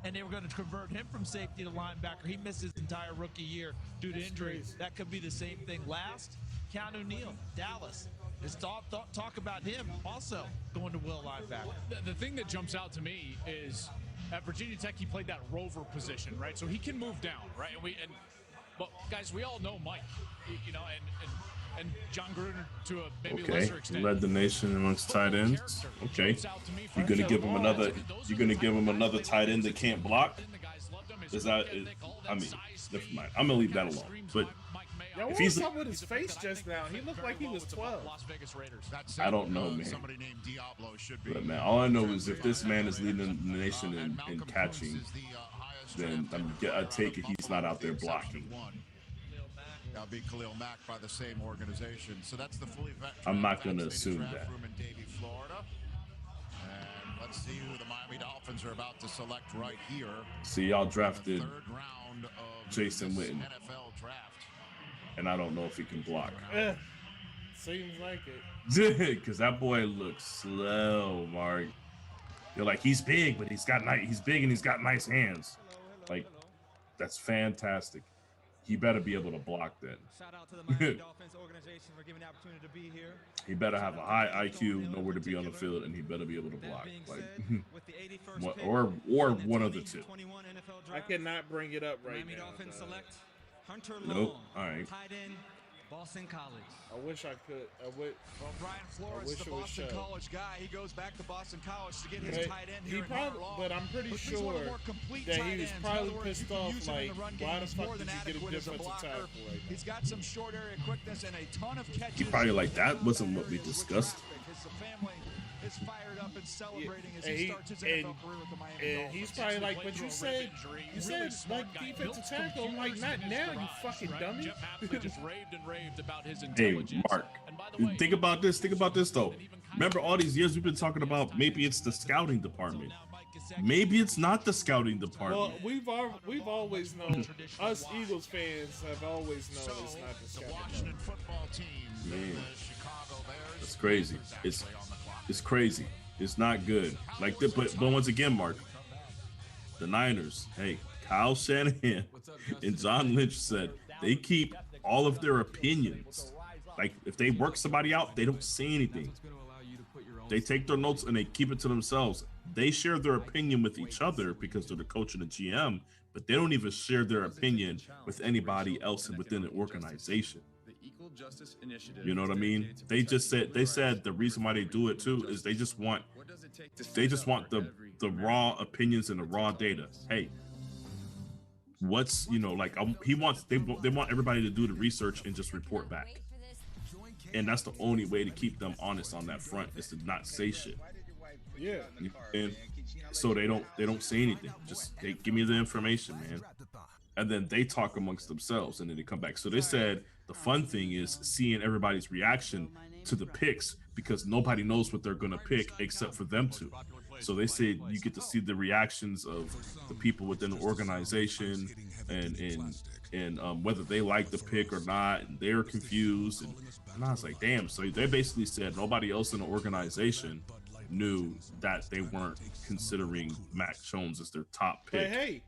and they were going to convert him from safety to linebacker. He missed his entire rookie year due to injury. That could be the same thing. Last, Keanu Neal, Dallas. There's talk about him also going to will linebacker. The thing that jumps out to me is at Virginia Tech, he played that rover position, right? So he can move down, right? But guys, we all know Mike, you know, and John Gruden to a maybe lesser extent. Led the nation amongst tight ends. Okay, you're gonna give him another. You're gonna give him another tight end that can't block. Is that? I mean, never mind. I'm gonna leave that alone. But yo, what was up with his face just now? He looked like he was 12. I don't know, man. But man, all I know is if this man is leading the nation in catching, then I take it he's not out there blocking. That'll be Khalil Mack by the same organization. So that's the fully vet. I'm not going to assume that. In Davie, Florida. And let's see who the Miami Dolphins are about to select right here. See, y'all drafted third round of Jason Witten, NFL draft. and I don't know if he can block. Seems like it. Because that boy looks slow, Mark. You're like, he's big, but he's big and he's got nice hands. Like, that's fantastic. He better be able to block that. Shout out to the Miami Dolphins organization for giving the opportunity to be here. He better have a high IQ, know where to be on the field, and he better be able to block. Like, or one of the two. I cannot bring it up right Miami now. Dolphins select Hunter Nope. Long, All right. tight end, Boston College. I wish I could. Well, Brian Flores, the Boston College guy, he goes back to Boston College to get his tight end here. But I'm pretty sure that he was probably pissed off. Like, why the fuck did you get a defensive tackle? He's got some short area quickness and a ton of catches. He probably like, that wasn't what we discussed. His family is fired up and celebrating as he starts his NFL career with the Miami Dolphins. And he's probably like, but you said like defensive tackle. I'm like, not now, you fucking dummy. Just raved and raved about his Hey, intelligence. Mark, think about this though. Remember all these years we've been talking about maybe it's the scouting department. Maybe it's not the scouting department. Well, we've always known, us Eagles fans have always known it's not the scouting department. Man, it's crazy. It's crazy. It's not good. Like, but once again, Mark, the Niners, hey, Kyle Shanahan and John Lynch said they keep all of their opinions. Like, if they work somebody out, they don't say anything. They take their notes and they keep it to themselves. They share their opinion with each other because they're the coach and the GM, but they don't even share their opinion with anybody else within the organization. You know what I mean? They said the reason why they do it too is they just want the raw opinions and the raw data. Hey, what's, you know, like they want everybody to do the research and just report back. And that's the only way to keep them honest on that front, is to not say shit. Yeah. And so they don't say anything. Just they give me the information, man. And then they talk amongst themselves and then they come back. So they said the fun thing is seeing everybody's reaction to the picks, because nobody knows what they're gonna pick except for them two. So they said you get to see the reactions of the people within the organization and whether they like the pick or not, and they're confused. And I was like, damn. So they basically said nobody else in the organization knew that they weren't considering Mac Jones as their top pick. But hey,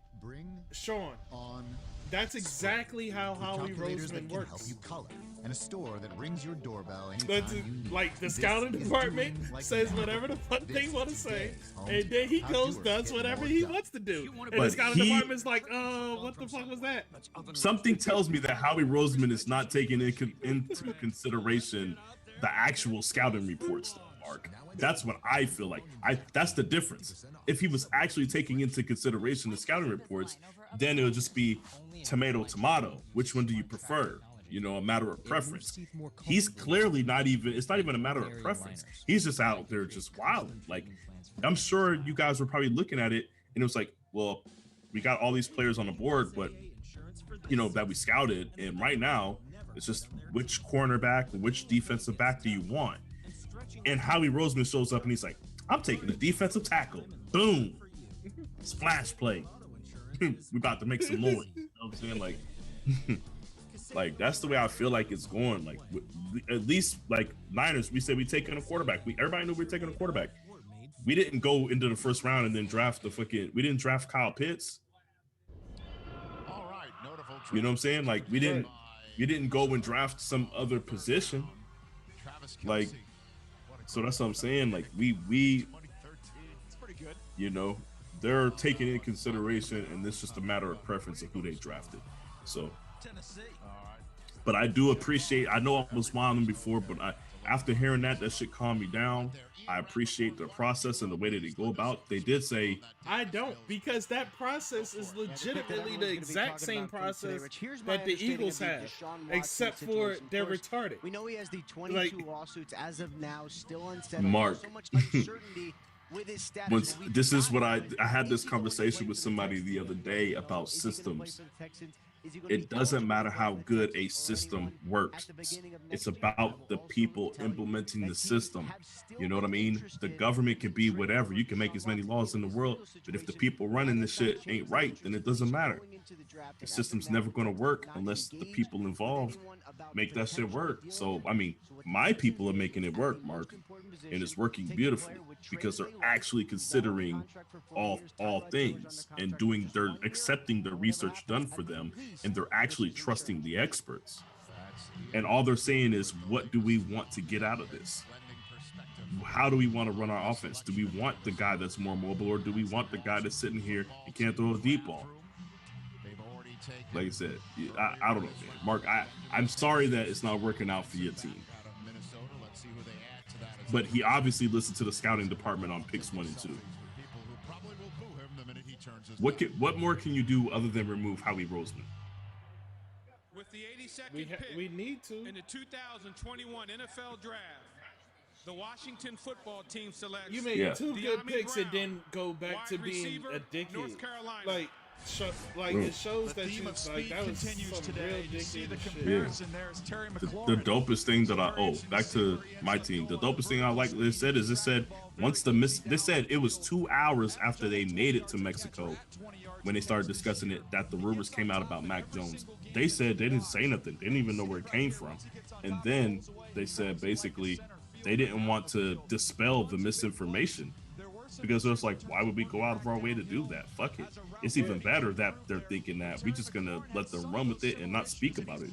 Shawn, that's exactly how Howie Roseman works. Help you color, and a store that rings your doorbell. But like the scouting department says whatever the fuck they want to say, and then he goes does whatever he wants to do. And the scouting department's like, what the fuck was that? Something tells me that Howie Roseman is not taking into consideration the actual scouting reports, Mark. That's what I feel like. That's the difference. If he was actually taking into consideration the scouting reports, then it would just be tomato. Which one do you prefer? You know, a matter of preference. He's clearly it's not even a matter of preference. He's just out there just wilding. Like, I'm sure you guys were probably looking at it and it was like, well, we got all these players on the board, but you know, that we scouted, and right now it's just which cornerback, which defensive back do you want? And Howie Roseman shows up and he's like, I'm taking the defensive tackle. Boom. Splash play. We about to make some noise. You know what I'm saying? Like, like that's the way I feel like it's going. Like, at least like Niners, we said we taking a quarterback. Everybody knew we were taking a quarterback. We didn't go into the first round and then draft we didn't draft Kyle Pitts. You know what I'm saying? Like, we didn't go and draft some other position. Like, so that's what I'm saying. Like, we you know, they're taking into consideration, and it's just a matter of preference of who they drafted. So, but I do appreciate, I know I was wilding before, but after hearing that shit calmed me down. I appreciate the process and the way that they go about. They did say, I don't, because that process is legitimately the exact same process that the Eagles have, except for they're retarded. We know he has the 22 lawsuits as of now, still unsettled. Mark, so much uncertainty with his status. This is what I had this conversation with somebody the other day about systems. It doesn't matter how good a system works. It's about the people implementing the system. You know what I mean? The government can be whatever. You can make as many laws in the world, but if the people running this shit ain't right, then it doesn't matter. The system's never going to work unless the people involved make that shit work. So, I mean, my people are making it work, Mark, and it's working beautifully because they're actually considering all things and they're accepting the research done for them, and they're actually trusting the experts. And all they're saying is, what do we want to get out of this? How do we want to run our offense? Do we want the guy that's more mobile, or do we want the guy that's sitting here and can't throw a deep ball? Like I said, I don't know, man. Mark, I'm sorry that it's not working out for your team. But he obviously listened to the scouting department on picks 1 and 2. What more can you do other than remove Howie Roseman? With the 82nd pick we need to in the 2021 NFL Draft, the Washington football team selects. You made 2 good picks and then go back to being a dickhead. North Carolina. It shows that you like that was continues some today. real You see the dickhead comparison there is Terry The McLaurin. dopest thing that back to my team. The dopest thing I like they said is they said it was 2 hours after they made it to Mexico when they started discussing it that the rumors came out about Mac Jones. They said they didn't say nothing. They didn't even know where it came from. And then they said basically they didn't want to dispel the misinformation because it was like, why would we go out of our way to do that? Fuck it. It's even better that they're thinking that we're just gonna let them run with it and not speak about it.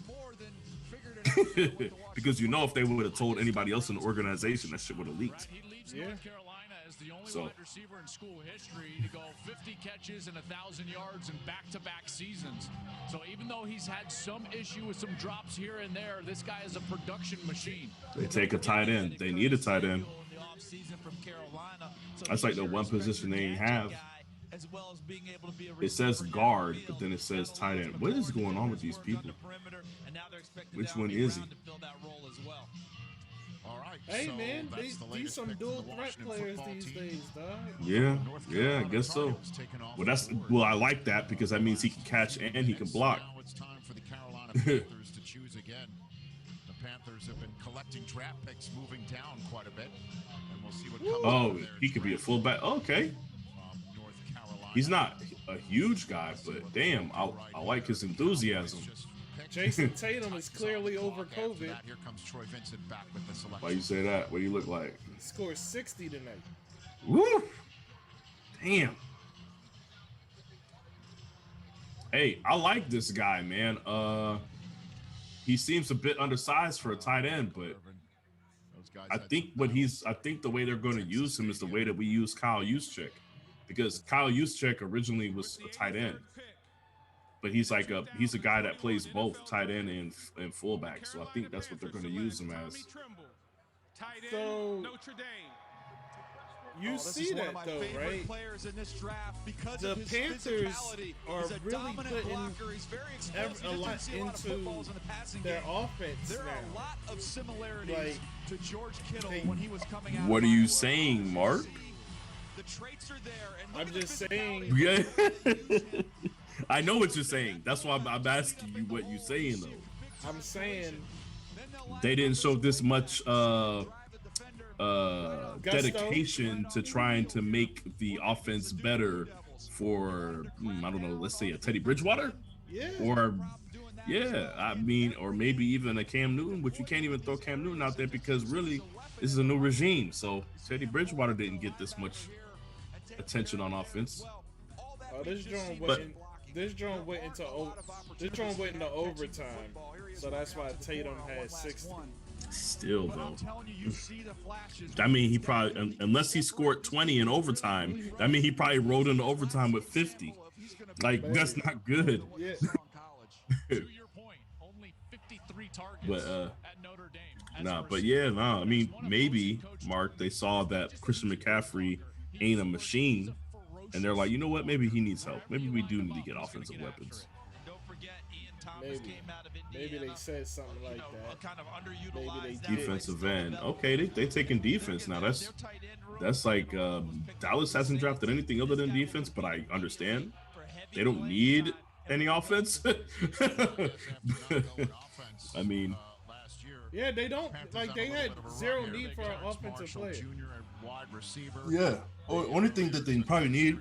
Because if they would have told anybody else in the organization, that shit would have leaked. North Carolina as the only wide receiver in school history to go 50 catches and 1,000 yards in back-to-back seasons. So even though he's had some issue with some drops here and there, this guy is a production machine. They take a tight end. They need a tight end. That's like the one position they ain't have. It says guard, but then it says tight end. What is going on with these people? Which one is he? All right. Hey, man, these some dual threat players these days, dog. Yeah, I guess so. Well, I like that because that means he can catch and he can block. Now it's time for the Carolina Panthers to choose again. The Panthers have been collecting draft picks, moving down quite a bit, and we'll see what comes out of there. He could be a fullback. Okay. He's not a huge guy, but damn, I like his enthusiasm. Jason Tatum is clearly over COVID. Here comes Troy Vincent back with the selection. Why you say that? What do you look like? He scored 60 tonight. Woo! Damn. Hey, I like this guy, man. He seems a bit undersized for a tight end, but I think the way they're going to use him is the way that we use Kyle Juszczyk, because Kyle Juszczyk originally was a tight end, but he's a guy that plays both tight end and fullback. So I think that's what they're going to use him as. So you see that though, right? The Panthers are really putting a lot into their offense there are now. a lot of similarities to George Kittle when he was coming out. What are you saying, Mark? The traits are there, and I'm just saying. Yeah. I know what you're saying. That's why I'm asking you what you're saying, though. I'm saying they didn't show this much dedication to trying to make the offense better for, I don't know, let's say a Teddy Bridgewater? Yeah. Or, yeah, I mean, or maybe even a Cam Newton, but you can't even throw Cam Newton out there because really this is a new regime. So Teddy Bridgewater didn't get this much attention on offense. This joint went into overtime, so that's why Tatum had 60. Still though, I mean, he probably, unless he scored 20 in overtime, I mean, he probably rolled into overtime with 50. Like, that's not good. Yeah. To your point, only 53 targets But at Notre Dame. I mean, maybe, Mark, they saw that Christian McCaffrey ain't a machine, and they're like, you know what, maybe he needs help. Maybe we do need to get offensive weapons. Maybe they said something like that. Maybe they Defensive end. Okay, they taking defense now. That's like Dallas hasn't drafted anything other than defense, but I understand they don't need any offense. I mean, yeah, they don't. Like, they had zero need for an offensive player. Yeah. Only thing that they probably need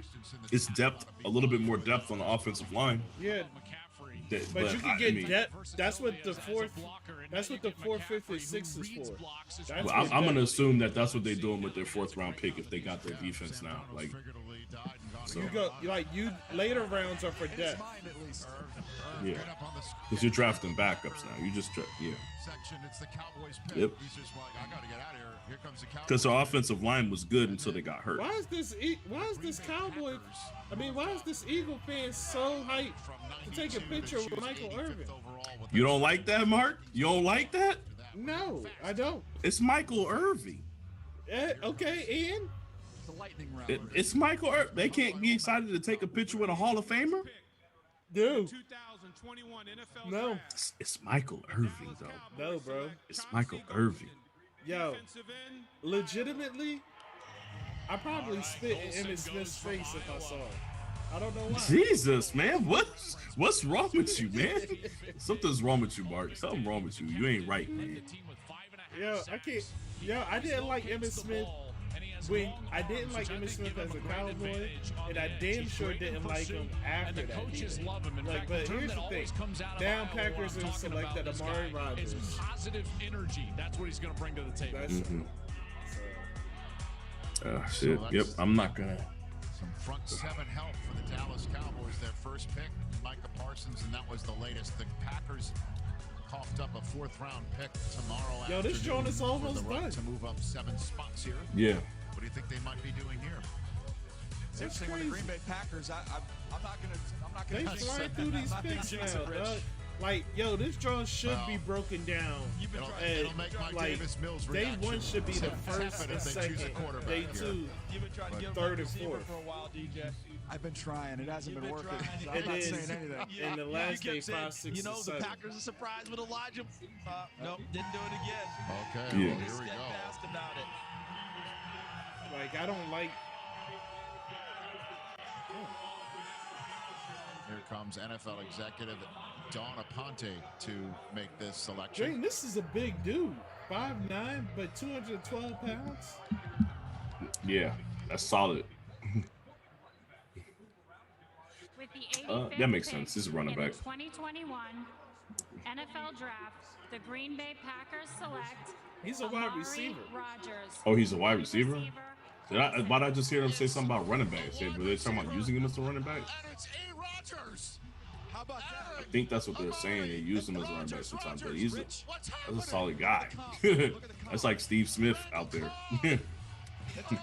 is depth, a little bit more depth on the offensive line. Yeah. But you can get depth. That's what the fourth, fifth, and sixth is for. Well, I'm gonna assume that that's what they're doing with their 4th round pick if they got their defense now. Like, so. Later rounds are for depth. Yeah, because you're drafting backups now. You just Section, it's the Cowboys pick. Yep. He's just like, I gotta get out of here. Here comes the Cowboys. Because the offensive line was good until they got hurt. Why is this Eagle fan so hyped to take a picture with Michael Irvin? You don't like that, Mark? You don't like that? No, I don't. It's Michael Irvin. Okay, Ian. The lightning round. It's Michael Irvin. They can't be excited to take a picture with a Hall of Famer? Dude. No. It's Michael Irvin, though. No, bro. It's Michael Irvin. Yo, legitimately, I probably spit in Emmitt Smith's face if I saw it. I don't know why. Jesus, man. What's wrong with you, man? Something's wrong with you, Mark. Something wrong with you. You ain't right, man. Yo, I didn't like Emmitt Smith I didn't like Emmitt Smith as a Cowboy, and I damn sure didn't like him after that. Coaches love him. But here's the thing: down Packers have selected Amari Rodgers. Is positive energy. That's what he's going to bring to the table. Shit. Yep. I'm not gonna. Some front 7 help for the Dallas Cowboys. Their first pick, Micah Parsons, and that was the latest. The Packers coughed up a 4th round pick tomorrow. Yo, this joint is almost done. To move up 7 spots here. Yeah. What do you think they might be doing here? It's interesting with the Green Bay Packers. I'm not gonna. They fly through these picks now, dog. Like, yo, this draw should be broken down. It'll make my Davis Mills day one should be the first and second. Day two, third and fourth. For a while, DJ. I've been trying. It hasn't been working. So I'm And not then, saying anything. and the last day, 5, 6, you know, and the 7. Packers are surprised with Elijah. Nope, didn't do it again. Okay, Yeah. well, here we go. Steadfast about it. Like, I don't like. Here comes NFL executive Dawn Aponte to make this selection. Dang, this is a big dude. 5'9", but 212 pounds. Yeah, that's solid. With the That makes sense. This is running back. 2021 NFL Draft, the Green Bay Packers select. He's a wide receiver. Rogers. Oh, he's a wide receiver? Why did I just hear them say something about running backs? Were they talking about using him as a running back? How about that? I think that's what they're saying. They use him as a running back sometimes, but that's a solid guy. That's like Steve Smith out there. It's meant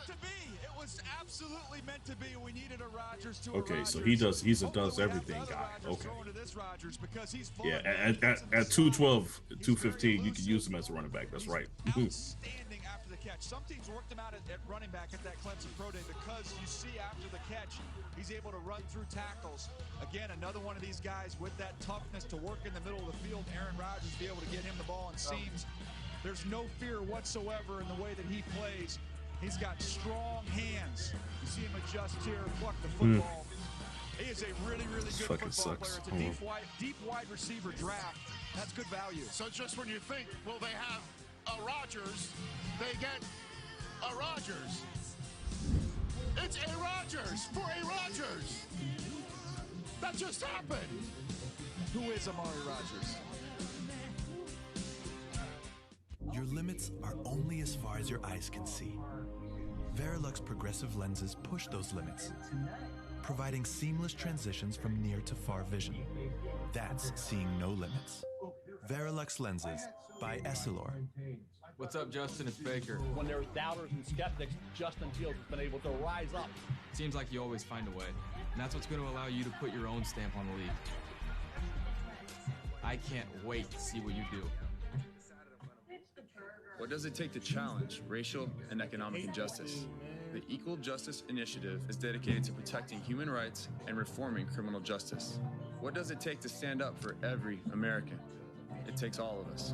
to be. It was absolutely meant to be. We needed a Rodgers to Okay, a so Rodgers. he's a does everything guy. Okay. Yeah, at 212, 215, you can use him as a running back. That's right. Outstanding after the catch. Some teams worked him out at running back at that Clemson Pro Day because you see after the catch, he's able to run through tackles. Again, another one of these guys with that toughness to work in the middle of the field. Aaron Rodgers be able to get him the ball in seams. There's no fear whatsoever in the way that he plays. He's got strong hands. You see him adjust here, pluck the football. He is a really, really good football player. It's a deep wide receiver draft. That's good value. So just when you think, will they have a Rodgers, they get a Rodgers. It's a Rodgers for a Rodgers. That just happened. Who is Amari Rodgers? Your limits are only as far as your eyes can see. Verilux progressive lenses push those limits, providing seamless transitions from near to far vision. That's seeing no limits. Verilux lenses by Essilor. What's up, Justin? It's Baker. When there's doubters and skeptics, Justin Fields has been able to rise up. Seems like you always find a way. And that's what's going to allow you to put your own stamp on the league. I can't wait to see what you do. What does it take to challenge racial and economic injustice? The Equal Justice Initiative is dedicated to protecting human rights and reforming criminal justice. What does it take to stand up for every American? It takes all of us.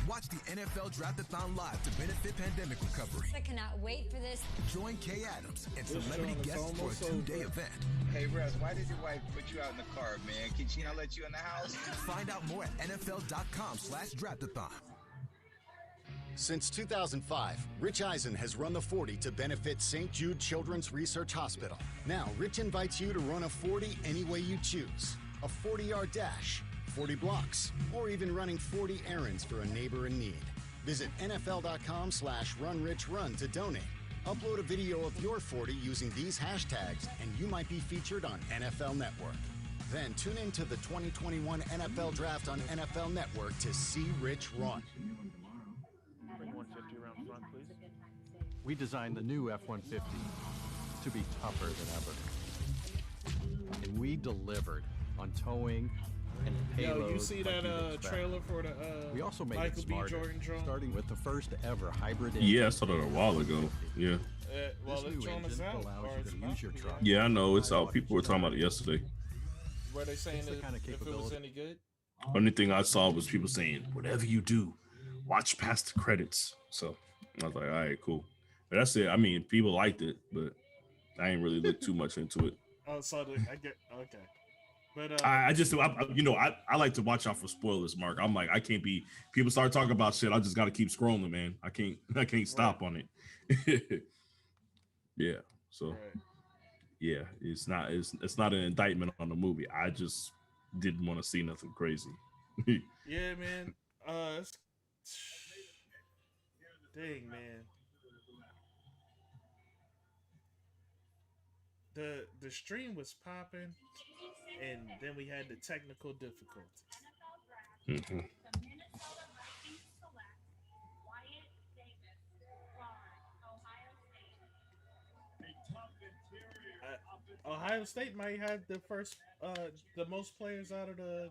Watch the NFL Draft-a-thon live to benefit pandemic recovery. I cannot wait for this. Join Kay Adams and celebrity guests for a 2-day event. Hey, Russ, why did your wife put you out in the car, man? Can she not let you in the house? Find out more at NFL.com/Draft-a-thon. Since 2005, Rich Eisen has run the 40 to benefit St. Jude Children's Research Hospital. Now, Rich invites you to run a 40 any way you choose. A 40-yard dash, 40 blocks, or even running 40 errands for a neighbor in need. Visit NFL.com/RunRichRun to donate. Upload a video of your 40 using these hashtags, and you might be featured on NFL Network. Then tune in to the 2021 NFL Draft on NFL Network to see Rich run. We designed the new F-150 to be tougher than ever. And we delivered on towing and payload. Yo, you see that trailer for the we also made Michael it B. smarter, Jordan drone? starting with the first ever hybrid engine. Yeah, I saw that a while ago. Yeah. Well, This this new drone is engine out. allows or you it's to about use your to be truck. out. Yeah, I know. It's out. People were talking about it yesterday. Were they saying It's the that kind of if it was capability. any good? Only thing I saw was people saying, whatever you do, watch past the credits. So I was like, all right, cool. But that's it. I mean, people liked it, but I ain't really looked too much into it. Oh, so I get okay. But I like to watch out for spoilers, Mark. I'm like, I can't be. People start talking about shit. I just got to keep scrolling, man. I can't stop on it. Yeah. So, yeah, it's not an indictment on the movie. I just didn't want to see nothing crazy. yeah, man. Dang, man. The stream was popping, and then we had the technical difficulties. Mm-hmm. Ohio State might have the most players out of the.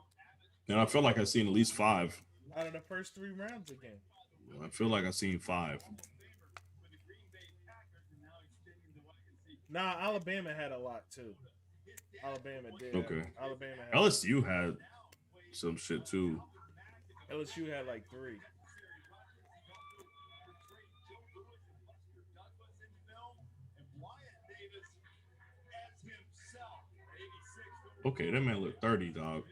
And I feel like I've seen at least 5. Out of the first 3 rounds again. I feel like I've seen 5. Nah, Alabama had a lot too. Alabama did. Okay. Alabama had LSU had some shit too. LSU had like 3. Okay, that man look 30, dog.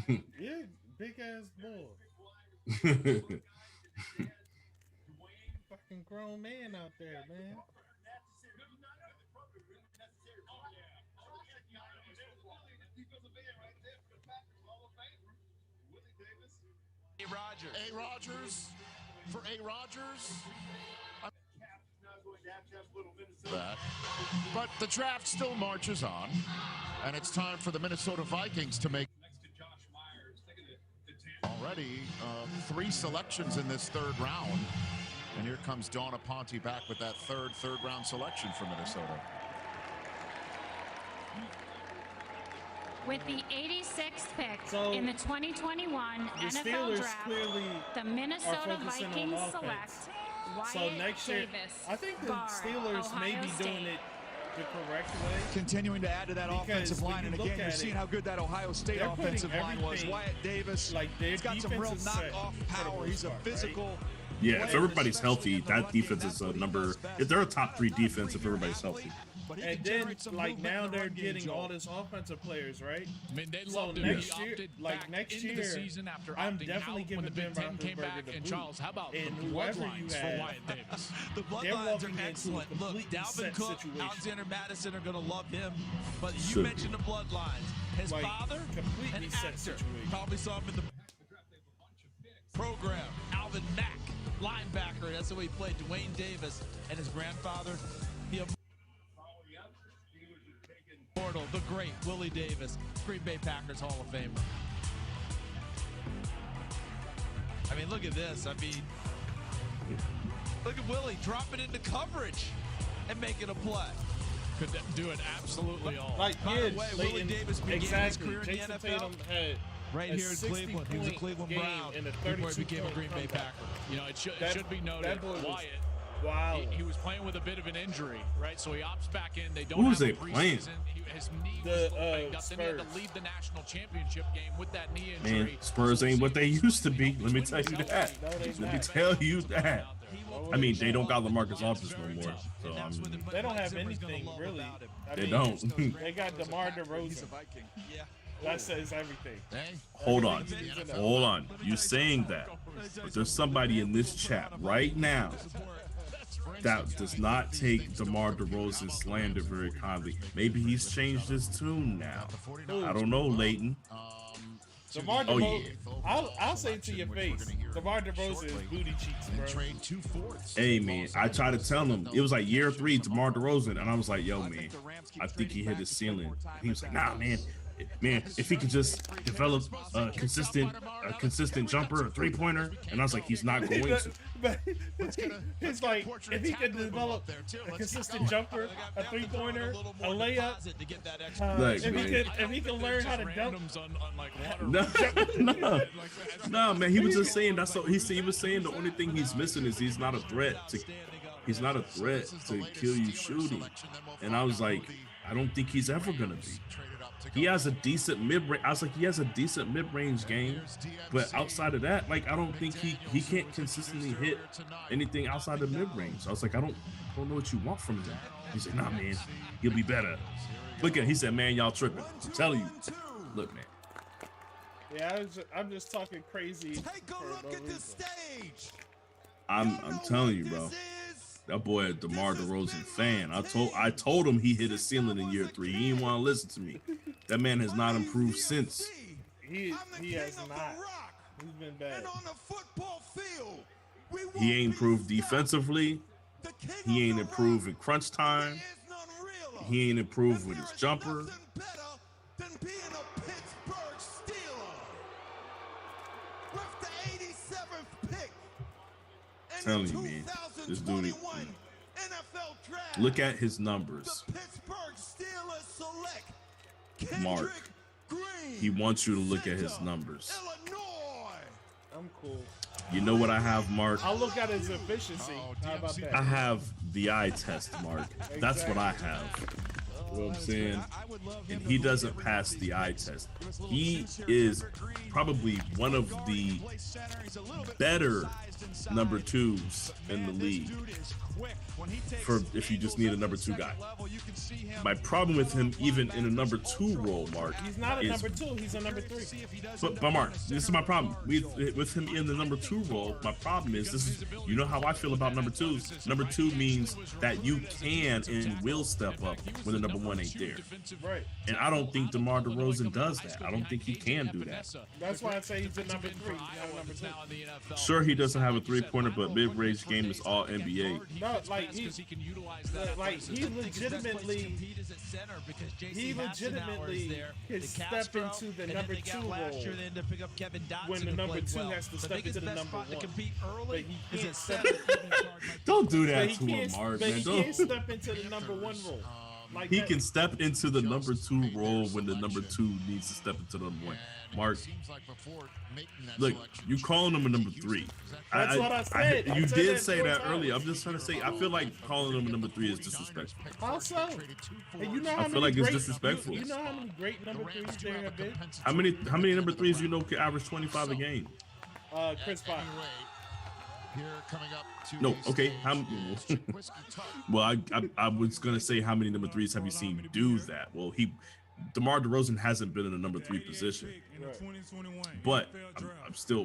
Yeah, big ass boy. Fucking grown man out there, man. A. Rogers for A. Rogers. That. But the draft still marches on, and it's time for the Minnesota Vikings to make already 3 selections in this 3rd round. And here comes Dawn Aponte back with that third round selection for Minnesota. With the 86th pick in the 2021 NFL Steelers Draft, the are Minnesota focusing on Vikings offense. select Wyatt So next year, Davis, I think the guard, Steelers may Ohio be State. doing it the correct way. Continuing to add to that Because offensive when line, you and look again, you're at seeing it, how good that Ohio State they're putting offensive line was. everything- Wyatt Davis, like their he's got some defense real is set knock-off for the power. most He's a part, physical. Yeah, if everybody's healthy, that defense is a number. If they're a top 3 defense, if everybody's healthy. And then, like, now they're getting all this offensive players, right? I mean, they So loved him. next He year, opted like back next into year, the season after I'm opting definitely out giving when the Ben Big Ten came Roethlisberger back. the And boot. Charles, how about And the whoever you bloodlines for have, Wyatt Davis? The They're bloodlines walking are into a excellent. Look, completely Dalvin set Cook, situation. Alexander Madison are going to love him. But you Should mentioned the bloodlines. His Like, father, completely an set actor. situation. Probably saw him in the program. Alvin Mack, linebacker. That's the way he played. Dwayne Davis and his grandfather. He Portal, the great Willie Davis, Green Bay Packers Hall of Famer. I mean, look at this. I mean, look at Willie dropping into coverage and making a play. Could do it absolutely all. Like, By the way, Willie Davis began his career in the Jason NFL. Tatum had Right a here in Cleveland. He was a 60-point Cleveland game Brown and a before he became a 32-point Green Bay comeback. Packer. You know, it should be That noted, boy was Wyatt, wild. he was playing with a bit of an injury, right? So he opts back in. They don't Who have was a they playing? preseason. His knee The, was banged up. Then he had Spurs. to leave the national championship game with that knee injury. Man, Spurs ain't what they used to be. Let me tell you that. No, they Let me not. tell you that. I mean, they don't got LaMarcus Aldridge no more. So I mean, They don't have anything, really. They don't. They got DeMar DeRozan. Yeah. That says everything. Hold on. Hold on. You saying that. But there's somebody in this chat right now that does not take DeMar DeRozan slander very kindly. Maybe he's changed his tune now. I don't know, Leighton. DeMar Oh, DeRozan, yeah. I'll say it to your face. DeMar DeRozan is booty cheeks, bro. Trade 2/4. Hey, man, I tried to tell him. It was like year 3, DeMar DeRozan. And I was like, yo, man, I think he hit his ceiling. He was like, nah, man. Man, if he could just develop a consistent jumper, a 3-pointer, and I was like, he's not going to. But it's like, if he could develop a consistent jumper, a 3-pointer, a layup, Look, if he can learn how to dunk. No, man. He was just saying that's all he was saying. The only thing he's missing is he's not a threat to kill you shooting. And I was like, I don't think he's ever gonna be. He has a decent mid-range. I was like, he has a decent mid-range game, but outside of that, like, I don't think he can't consistently hit anything outside of mid-range. I was like, I don't know what you want from him. He's like, nah, man, he'll be better. Look at, he said, man, y'all tripping. I'm telling you. Look, man. Yeah, I'm just talking crazy. Take a look at the stage. I'm telling you, bro. That boy a DeMar DeRozan fan. I told him he hit a ceiling in year 3. He didn't want to listen to me. That man has not improved since. He has not. He's been bad. He ain't improved defensively. He ain't improved in crunch time. He ain't improved with his jumper. Telling you, man, this dude. Look at his numbers. Mark. He wants you to look at his numbers. I'm cool. You know what I have, Mark? I'll look at his efficiency. How about that? I have the eye test, Mark. That's what I have. You know what I'm saying? And he doesn't pass the eye test. He is probably one of the better number twos in the league for if you just need a number two guy. My problem with him, even in a number two role, Mark, he's not a number two. He's a number three. But Mark, this is my problem with him in the number two role. My problem is this is, you know how I feel about number twos. Number two means that you can and will step up when the number one ain't there. Right. And I don't think DeMar DeRozan does that. I don't think he can do that. That's why I say he's a number three. He's not a number two. Sure, he doesn't have a three-pointer, but mid-range game is all NBA. No, like he legitimately can step into the number two role when the number two has to step into the number one. But he can't step. Don't do that to him, Mark. But Man. he can't step into the number one role. Like he can step into the number two role when the number two needs to step into the number one. Mark, look, you calling him a number three. That's what I said. You did say that earlier. I'm just trying to say, I feel like calling him a number three is disrespectful. How so? And you know how I feel like it's disrespectful. You know how many great number threes there have been? How many number threes you know can average 25 a game? Chris Paul. No, okay. Well, I was gonna say how many number threes have you seen do that? Well, DeMar DeRozan hasn't been in a number three position, but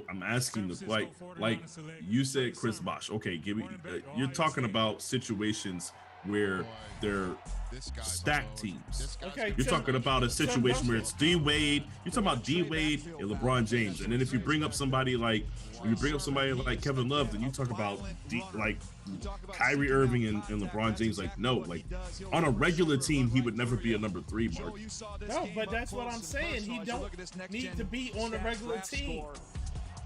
I'm asking the like you said, Chris Bosh. Okay, give me. You're talking about situations where they're stacked teams. Okay, you're talking about a situation where it's D Wade. You're talking about D Wade and LeBron James, and then if you bring up somebody like Kevin Love, then you talk about like Kyrie Irving and LeBron James. Like no, like on a regular team, he would never be a number three, Mark. No, but that's what I'm saying. He don't need to be on a regular team.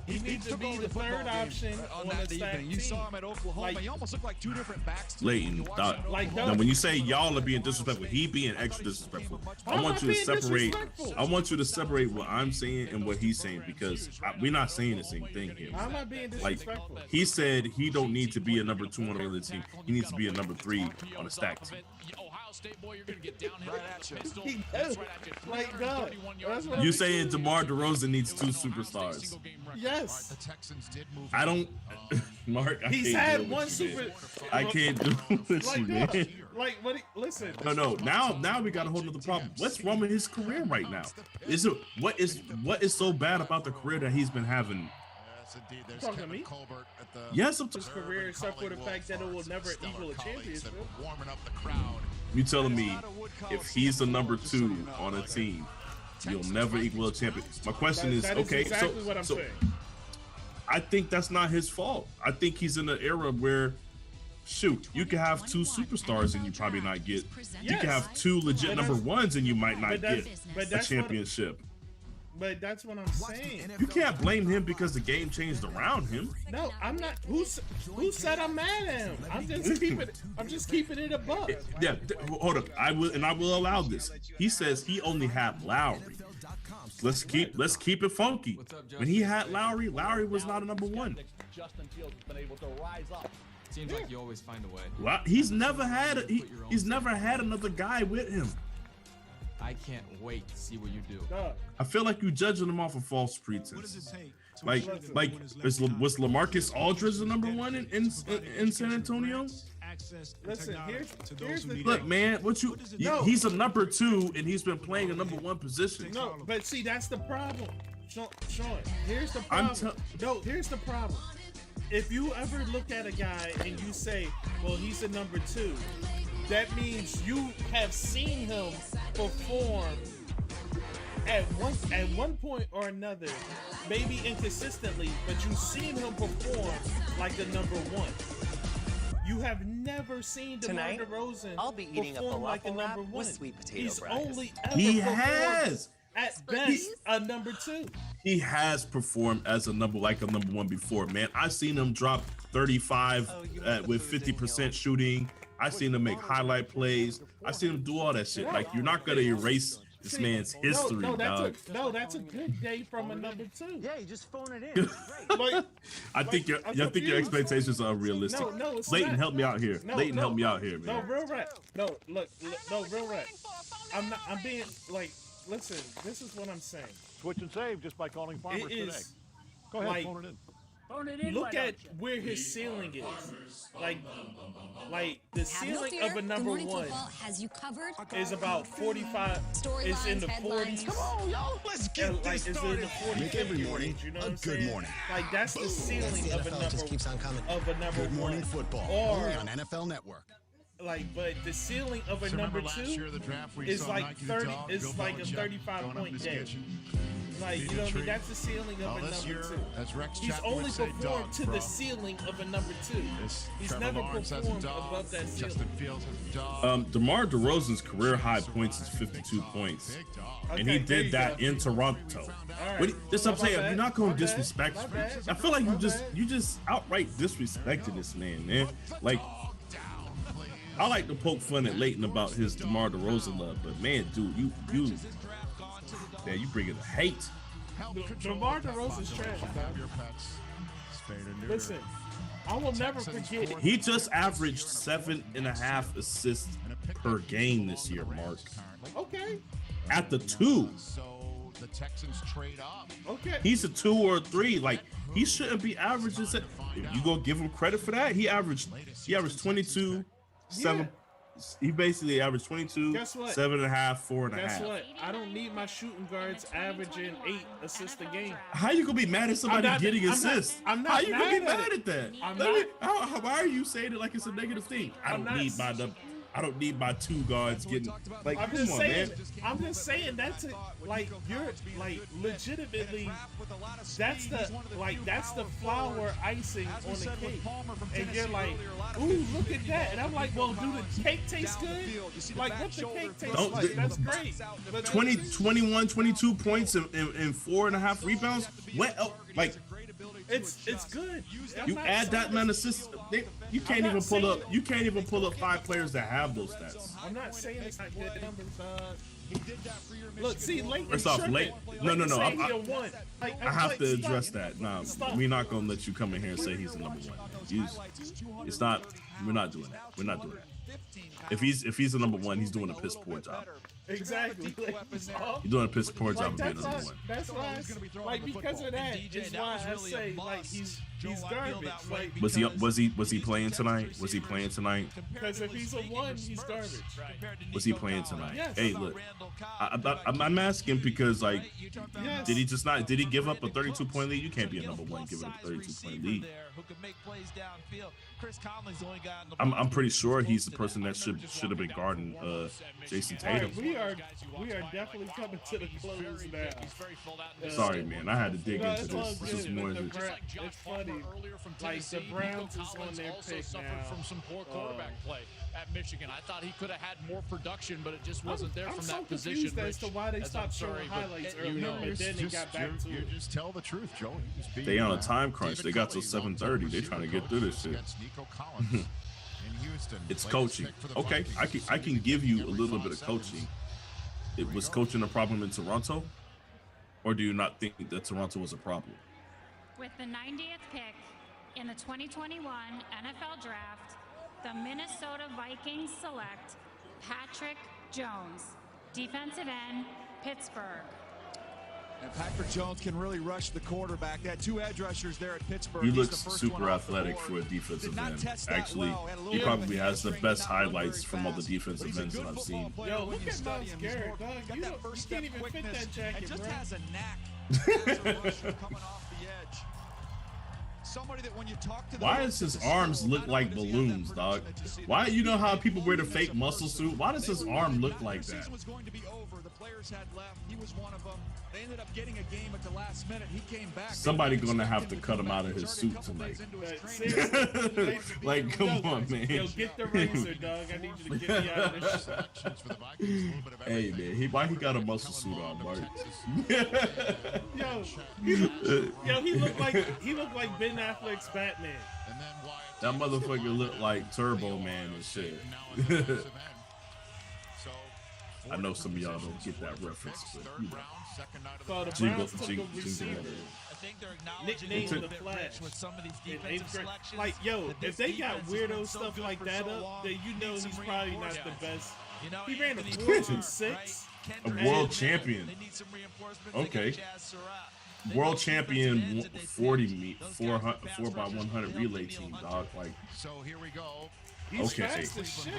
He needs to be the third option on that evening. You saw him at Oklahoma. He almost looked like two different backs. Leighton, now when you say y'all are being disrespectful, he being extra disrespectful. I want you to separate. I want you to separate what I'm saying and what he's saying because we're not saying the same thing here. I'm not being disrespectful. Like he said, he don't need to be a number two on a regular team. He needs to be a number three on a stacked team. State boy, you're gonna get downhill. He does. Like God. You saying DeMar DeRozan needs two superstars? Yes. I don't, Mark. He's had one super. I can't do this, man. Like what? Listen. No. Now we got a whole nother problem. What's wrong with his career right now? What is so bad about the career that he's been having? You talking to me? Yes, I'm his career, except for the fact that it will never equal a championship. You telling me if he's the number two on a team, you'll never equal a champion? My question is, okay, exactly what I'm saying. I think that's not his fault. I think he's in an era where, shoot, you can have two superstars and you probably not get. You can have two legit number ones and you might not get a championship. But that's what I'm saying. You can't blame him because the game changed around him. No, I'm not. Who said I'm mad at him? I'm just keeping it a buck. Yeah, hold up. I will allow this. He says he only had Lowry. Let's keep it funky. When he had Lowry was not a number one. Justin Fields has been able to rise up. Seems like you always find a way. Well, he's never had another guy with him. I can't wait to see what you do. I feel like you judging him off of false pretense. Like was LaMarcus Aldridge the number one in San Antonio? Listen, here's the look, thing. man. He's a number two, and he's been playing a number one position. No, but see, that's the problem, Shawn. Here's the problem. Here's the problem. If you ever look at a guy and you say, "Well, he's a number two," that means you have seen him perform at one point or another, maybe inconsistently, but you've seen him perform like the number one. You have never seen DeMar DeRozan perform like a number one. He's only ever performed at best a number two. He has performed as a number one before, man. I've seen him drop 35 with 50% shooting. I've seen him make highlight plays. I've seen him do all that shit. Like, you're not gonna erase This man's history, dog. That's a good day from a number 2. Yeah, you just phone it in. I think your expectations are unrealistic. No, it's Leighton, not. help me out here. Leighton, help me out here, man. No, real rap. No, look, real rap. I'm being like, listen, this is what I'm saying. Switch and save just by calling Farmers today. Go ahead, phone it in. Phone it in. Look at where his ceiling is. Like the ceiling of a number 1 has you covered. Is about 45. It's in the 40s. Come on, yo, let's get this started. It's in the 40s. Make every morning you know a what I'm good saying? morning. Like that's the ceiling of a number. just keeps on coming. Of a number Good morning 1. football. Or Only on NFL Network. like, but the ceiling of a So number remember last 2 year, the draft we is saw like Nike 30. Dog, It's Bill like a Belichick 35-point day. kitchen. Like, you know what I mean? That's the ceiling of a this number year, 2. as Rex He's Chapman only would say, performed dog, to bro. the ceiling of a number 2. He's Trevor never Lawrence has a performed dog. above that ceiling. Justin Fields has a dog. DeMar DeRozan's career high points is 52 points. And he Okay, there did you that go. in Toronto. All right. This what I'm saying. My You're bad. not going My to bad. disrespect. My bad. I feel like My you just outright disrespected this man. Like, I like to poke fun at Leighton about his DeMar DeRozan love, but man, dude, you bring it to hate. DeMar DeRozan's trash, dog. Listen, I will never forget it. He just averaged 7.5 assists per game this year, Mark. Okay. At the 2. So the Texans trade up. Okay. He's a 2 or a 3. Like, he shouldn't be averaging. If you gonna give him credit for that, he averaged 22, 7. He basically averaged 22, Guess what? 7.5, 4.5. Guess what? I don't need my shooting guards averaging 8 assists a game. How you gonna be mad at somebody getting assists? I'm not How you gonna be mad mad at that? I'm Let me- not. why are you saying it like it's a negative thing? I don't need my 2 guards getting like. I'm Come just on, saying. man. I'm just saying that's like you're like legitimately. That's the flour icing on the cake, and you're like, ooh, look at that, and I'm like, well, do the cake taste good? Like, what the cake tastes like? That's great. But 21, 22 points and 4.5 rebounds. What else? Like, it's good. you add that amount of assists, you can't even pull up. You can't even pull up 5 players that have those stats. I'm not saying it's not good numbers, Look, see, Leighton. First off, no. I have to address that. No, we're not gonna let you come in here and say he's the number 1. It's not. We're not doing that. We're not doing that. If he's the number 1, he's doing a piss poor job. Exactly. You're doing a piss poor job of being number 1. That's why, like, because of that, is why I say, like, he's garbage. Like, Was he playing tonight? Was he playing tonight? Because if he's a 1, he's garbage. Was he playing tonight? Yes. Hey, look, I'm asking because, like, Yes. did he give up a 32-point lead? You can't be a number 1 giving up a 32-point lead. I'm pretty sure he's the person that should have been guarding Jason Tatum. Right, we are definitely coming to the close now. Sorry, man, I had to dig into this. This is more than it's funny. Like, the Browns is on their pick now. From some poor quarterback play at Michigan. I thought he could have had more production, but it just wasn't there from that position. I'm as to why they stopped showing highlights earlier, but then they got back to it. Just tell the truth, Joe. they on a time crunch. They got till 7:30. They trying to get through this shit. It's coaching. Okay, I can give you a little bit of coaching. It was coaching a problem in Toronto, or do you not think that Toronto was a problem? With the 90th pick in the 2021 NFL Draft, the Minnesota Vikings select Patrick Jones, defensive end, Pittsburgh. And Patrick Jones can really rush the quarterback. They had 2 edge rushers there at Pittsburgh. He He's looks the first super one off the athletic board. for a defensive Did not end. test that Actually, well. Had a little he bit probably of a has the hamstring best down, highlights very from all the fast. defensive He's a ends that good I've football seen. player Yo, when look you at study Myles him. Garrett, He's dog. got You that first can't step even fit quickness that jacket, and just bro. has a knack as a rusher coming off the edge. Somebody that when you talk to Why does his arms look like balloons, dog? Why, you know how people wear the fake muscle suit? Why does his arm look like that? The season was going to be over. The players had left. He was one of them. They ended up getting a game at the last minute. He came back. Somebody gonna have to cut him out of his suit tonight. Like, come on, man. Yo, get the razor, dog. I need you to get me out of this shit. Hey, man, why he got a muscle suit on, Mark? Yo, he looked like Ben Affleck's Batman. That motherfucker looked like Turbo Man and shit. I know some of y'all don't get that reference, but you know. So the Jingle, Browns took jingle, a receiver. jingle. I think they're acknowledging Nicknamed it's a the bit Flash rich with some of these in defensive eighth grade. selections. Like, yo, that if this they got defense has been weirdo so stuff good like for that so up, long, then you know needs he's some probably not reinforcements. the best. You know, He ran a Anthony 4.26. A world champion. They need some reinforcements. Okay. They got Jazz Surratt. World champion 4 by 100 relay team, dog. Like, so here we go. He's okay. fast as shit.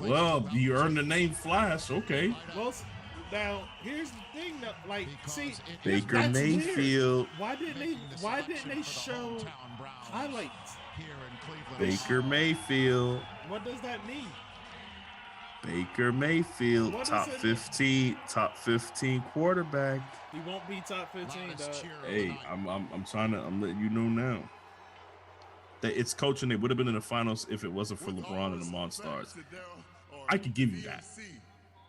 Well, you earned the name Flash. Okay. Well, now here's the thing, though. Like, see, Baker that's Mayfield. weird. Why didn't they show highlights? Baker Mayfield. What does that mean? Baker Mayfield, What top does it mean? 15 quarterback. He won't be top 15, dog. Hey, I'm letting you know now. That it's coaching. They would have been in the finals if it wasn't for LeBron and the Monstars. I could give you that.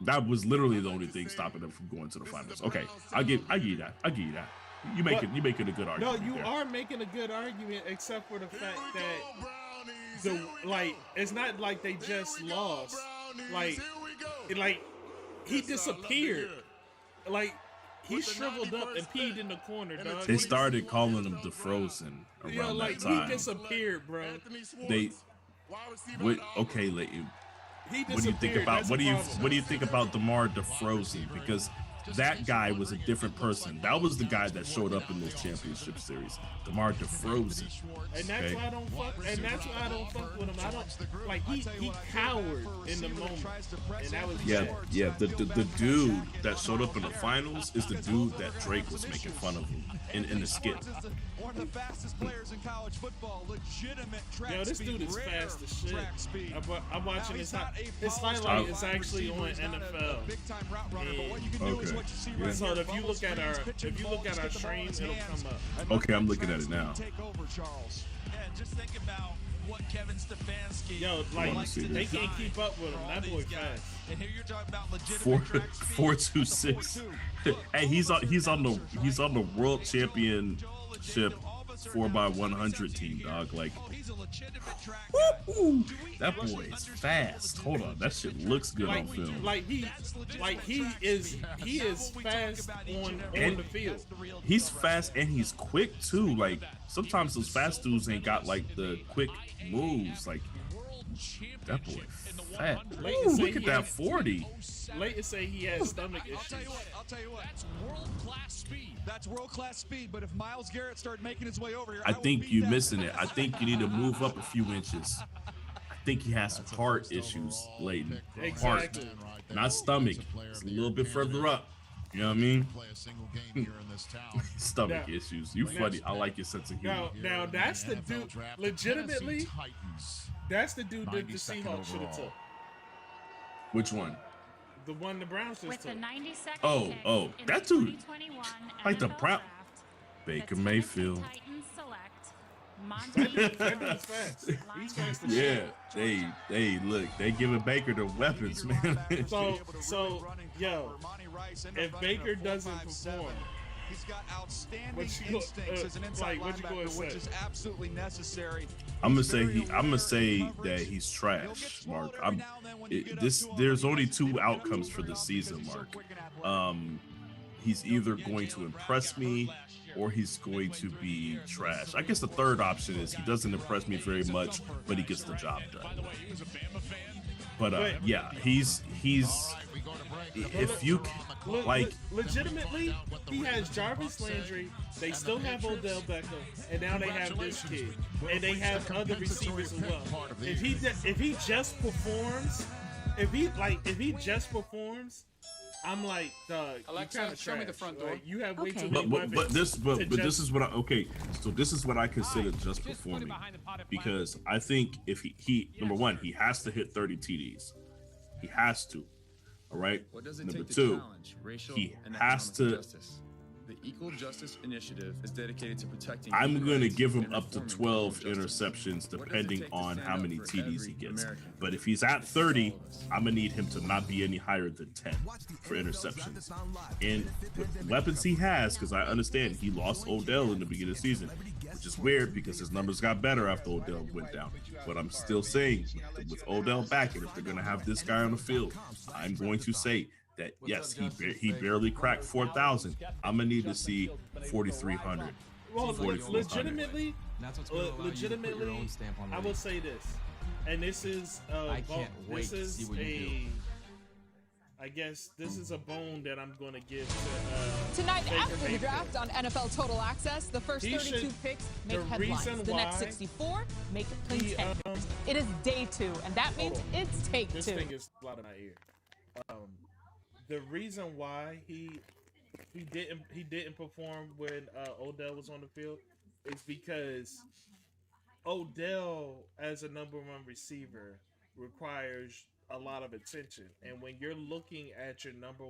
That was literally the only thing stopping them from going to the finals. Okay, I give you that. You making a good argument. No, you there. are making a good argument, except for the fact that it's not like they just lost. Like he disappeared. Like he shriveled up and peed in the corner, dog. They started calling him DeFrozen around that time. He disappeared, bro. Okay, Leighton. What do you think disappeared. about That's what a do you problem. think about DeMar DeFrozen? Because that guy was a different person. That was the guy that showed up in those championship series. DeMar DeFrozen. And that's why I don't fuck. And that's why I don't fuck with him. I don't like he cowered in the moment, and that was bad. Yeah. The dude that showed up in the finals is the dude that Drake was making fun of him in the skit. One of the fastest players in college football, legitimate track Yo, this speed, dude is rare fast as shit. track speed. I'm watching his His highlight is actually on NFL. Big time route runner, but what you can do is what you see right So here. if you look at our stream, it'll come up. Okay, I'm looking at it now. Take over, Charles. Yeah, just think about what Kevin Stefanski like see they this. can't keep up with him. That boy fast. And here you're talking about legitimate track speed. 4.26. Hey, he's on the world championship 4 by 100 team, dog. Like, woo-hoo, that boy is fast. Hold on, that shit looks good on film. He is fast on the field. He's fast and he's quick too. Like, sometimes those fast dudes ain't got like the quick moves. Like, that boy fat. Ooh, look at that 40. Leighton say he has stomach issues. I'll tell you what. That's world-class speed. That's world-class speed, but if Myles Garrett started making his way over here, I think you're missing it. I think you need to move up a few inches. I think he has some heart issues, Leighton. Heart, not stomach. It's a little bit further up. You know what I mean? Stomach issues. You funny. I like your sense of humor. Now that's the dude. Legitimately, that's the dude that the Seahawks should have took. Which one? The one the Browns just With took. the 92nd pick Oh, in that the dude. 2021 Like the NFL Brown. Draft, Baker the Mayfield. Tennessee Titans select Monty That dude's fast. He's fast as Yeah, shit. they look. They giving Baker the weapons, man. So, yo, if Baker doesn't perform, he's got outstanding What you go- instincts as an inside what you gonna linebacker, which say? is absolutely necessary. I'm gonna say that he's trash, Mark. There's only two outcomes for the season, Mark. He's either going to impress me or he's going to be trash. I guess the third option is he doesn't impress me very much, but he gets the job done. But yeah, he's if you like legitimately, he has Jarvis Landry. They still have Odell Beckham, and now they have this kid, and they have other receivers as well. If he just performs, I'm like, dog, Alexa, you kind of show me the front door. You have way too many but weapons. this is what I so this is what I consider just performing, because I think if he number one, he has to hit 30 TDs. He has to. All right. What does it Number take to two, challenge racial he and has economic to justice? The Equal Justice Initiative is dedicated to protecting. I'm going to give him up to 12 interceptions depending on how many TDs he gets. But if he's at 30, I'm going to need him to not be any higher than 10 for interceptions. And with the weapons he has, because I understand he lost Odell in the beginning of the season, which is weird because his numbers got better after Odell went down. But I'm still saying with Odell back, and if they're going to have this guy on the field, I'm going to say that yes, he barely cracked 4,000. I'm gonna need to see 4,300. Well, legitimately, I will say this, and this is I can't wait to see what you do. I guess this is a bone that I'm going to give to tonight Baker after the Mayfield. draft on NFL Total Access. The first 32 picks make headlines. The next 64 make contenders. It is day 2, and that means it's take 2. This thing is out of my ear. The reason why he didn't perform when Odell was on the field is because Odell as a number 1 receiver requires a lot of attention, and when you're looking at your number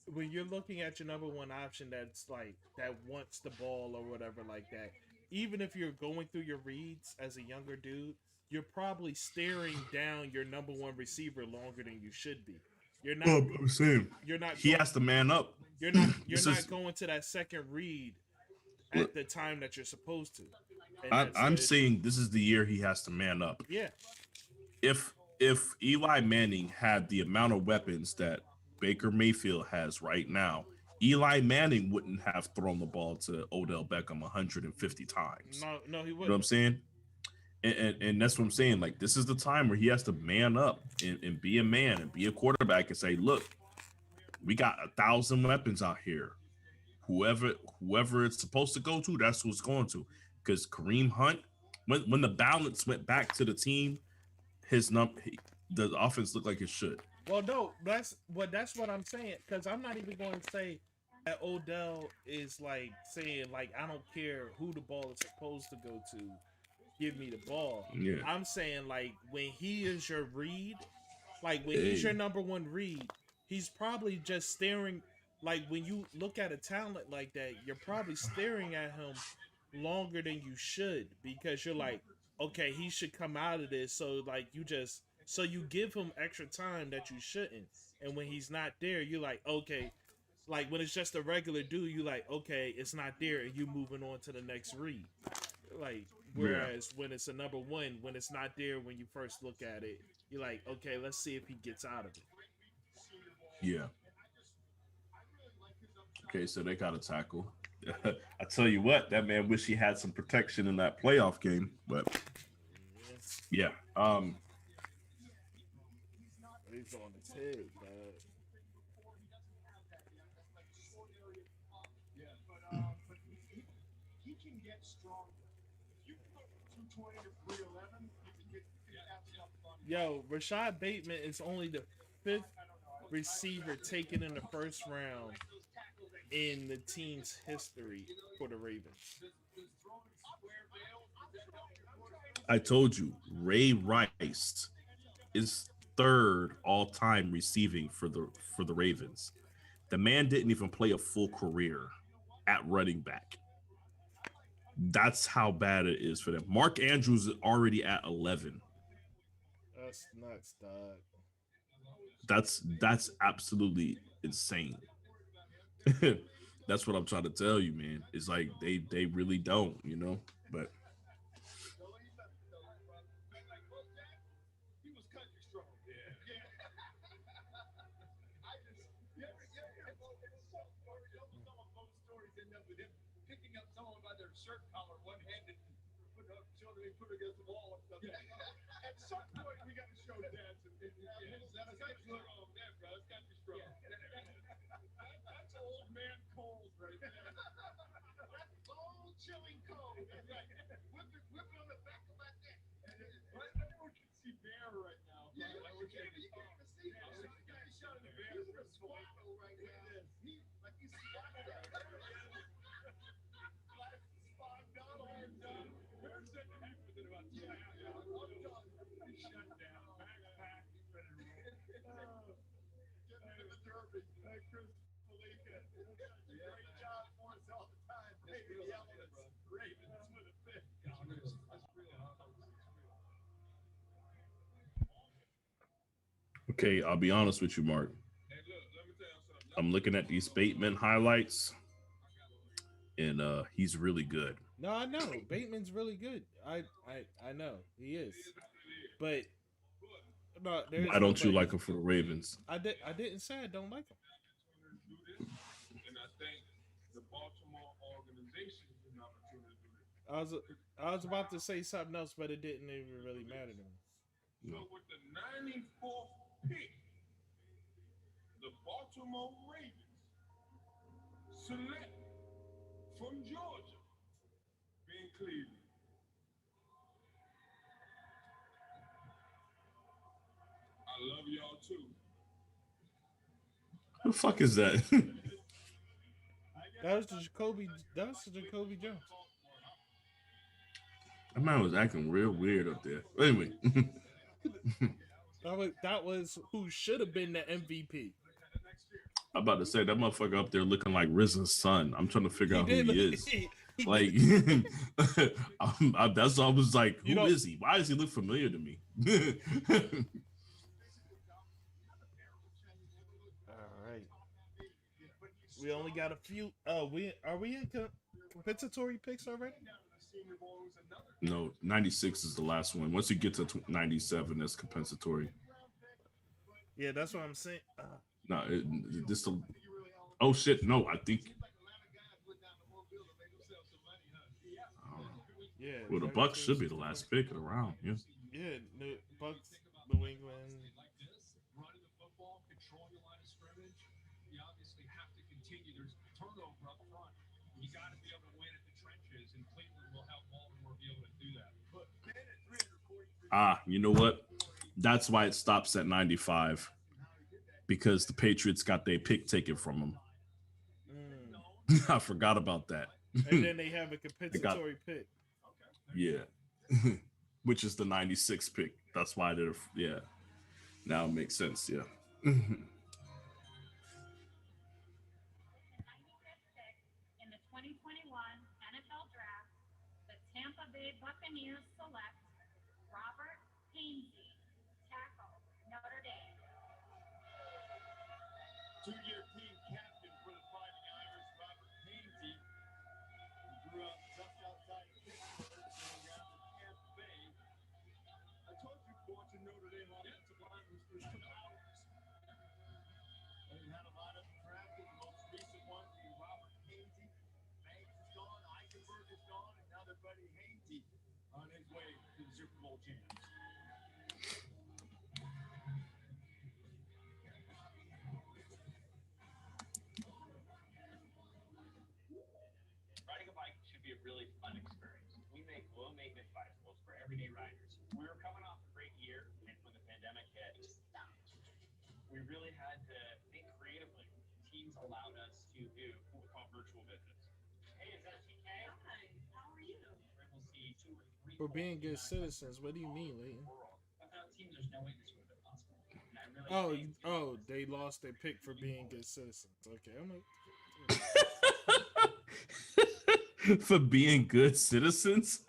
1 option that's like that wants the ball or whatever like that, even if you're going through your reads as a younger dude, you're probably staring down your number 1 receiver longer than you should be. You're not. I'm saying he has to man up. You're not going to that second read at the time that you're supposed to. I'm saying this is the year he has to man up. Yeah. If Eli Manning had the amount of weapons that Baker Mayfield has right now, Eli Manning wouldn't have thrown the ball to Odell Beckham 150 times. No, he wouldn't. You know what I'm saying? And that's what I'm saying. Like, this is the time where he has to man up and be a man and be a quarterback and say, look, we got 1,000 weapons out here. Whoever it's supposed to go to, that's who it's going to. Because Kareem Hunt, when the balance went back to the team, the offense looked like it should. Well, no, that's what I'm saying. Because I'm not even going to say that Odell is like saying like I don't care who the ball is supposed to go to. Give me the ball. Yeah. I'm saying like when he is your read, like when he's your number 1 read, he's probably just staring. Like when you look at a talent like that, you're probably staring at him longer than you should because you're like, okay, he should come out of this. So like you give him extra time that you shouldn't. And when he's not there, you're like, okay, like when it's just a regular dude, you're like, okay, it's not there, and you moving on to the next read. Like. Whereas when it's a number 1, when it's not there when you first look at it, you're like, okay, let's see if he gets out of it. Yeah. Okay, so they got a tackle. I tell you what, that man wish he had some protection in that playoff game, but yeah. He's on his head, man. Yo, Rashad Bateman is only the 5th receiver taken in the first round in the team's history for the Ravens. I told you, Ray Rice is 3rd all-time receiving for the Ravens. The man didn't even play a full career at running back. That's how bad it is for them. Mark Andrews is already at 11. That's nuts, dog. That's absolutely insane. That's what I'm trying to tell you, man. It's like they really don't, you know. But at some point we got to show Dad some videos. That's old man cold right there. That's old chilling cold. Right. Whip it on the back of my neck. Everyone can see Bear right now. Yeah, you can't even see him. The guy shot in the Bear. He's a squatto right now. He's squatting. Spot down, arm down. Bear's in the heck with it about 2 hours. Shut down, backpack, ready to roll. Get out of the derby. Chris Okay, I'll be honest with you, Mark. I'm looking at these Bateman highlights, and he's really good. No, I know Bateman's really good. I know he is, but no, there's Why no don't you but. like him for the Ravens? I didn't say I don't like him. I was about to say something else, but it didn't even really matter to me. So with the 94th pick, the Baltimore Ravens select from Georgia, Ben Cleveland. I love y'all too. Who the fuck is that? That was the Jacoby. That was the Jacoby Jones. That man was acting real weird up there. Anyway, that was who should have been the MVP. I'm about to say that motherfucker up there looking like RZA's son. I'm trying to figure out who he is. Like, that's all I was like, who is he? Why does he look familiar to me? All right. We only got a few. Are we in compensatory picks already? No, 96 is the last one. Once you get to 97, that's compensatory. Yeah, that's what I'm saying. No, this the. Oh shit! No, I think. Yeah. Well, the Bucks should be the last pick of the round. Yeah. Yeah, the Bucks, New England. You know what? That's why it stops at 95. Because the Patriots got their pick taken from them. I forgot about that. And then they have a compensatory pick. Yeah. Which is the 96 pick. That's why they're, yeah. Now it makes sense, yeah. In the 2021 NFL Draft, the Tampa Bay Buccaneers select Robert Hainsey, tackle, Notre Dame. Two-year team captain for the Fighting Irish, Robert Hainsey, who grew up just outside of Pittsburgh and got to Tampa Bay. I told you watching Notre Dame offensive line was for 2 hours. And he had a lot of them drafted. The most recent one being Robert Hainsey. Banks is gone, Eichenberg is gone, and now their buddy Hainsey on his way to the Super Bowl champs. Riding a bike should be a really fun experience. We make low-maintenance bicycles for everyday riders. We were coming off a great year, and when the pandemic hit, we really had to think creatively. Teams allowed us to do what we call virtual visits. Hey, is that TK? Hi, how are you? We'll see 2 or 3 For being good citizens, what do you mean, Leighton? Without team, there's no way this would have been possible. Oh, they lost their pick for being good citizens. Okay, I'm like. For being good citizens?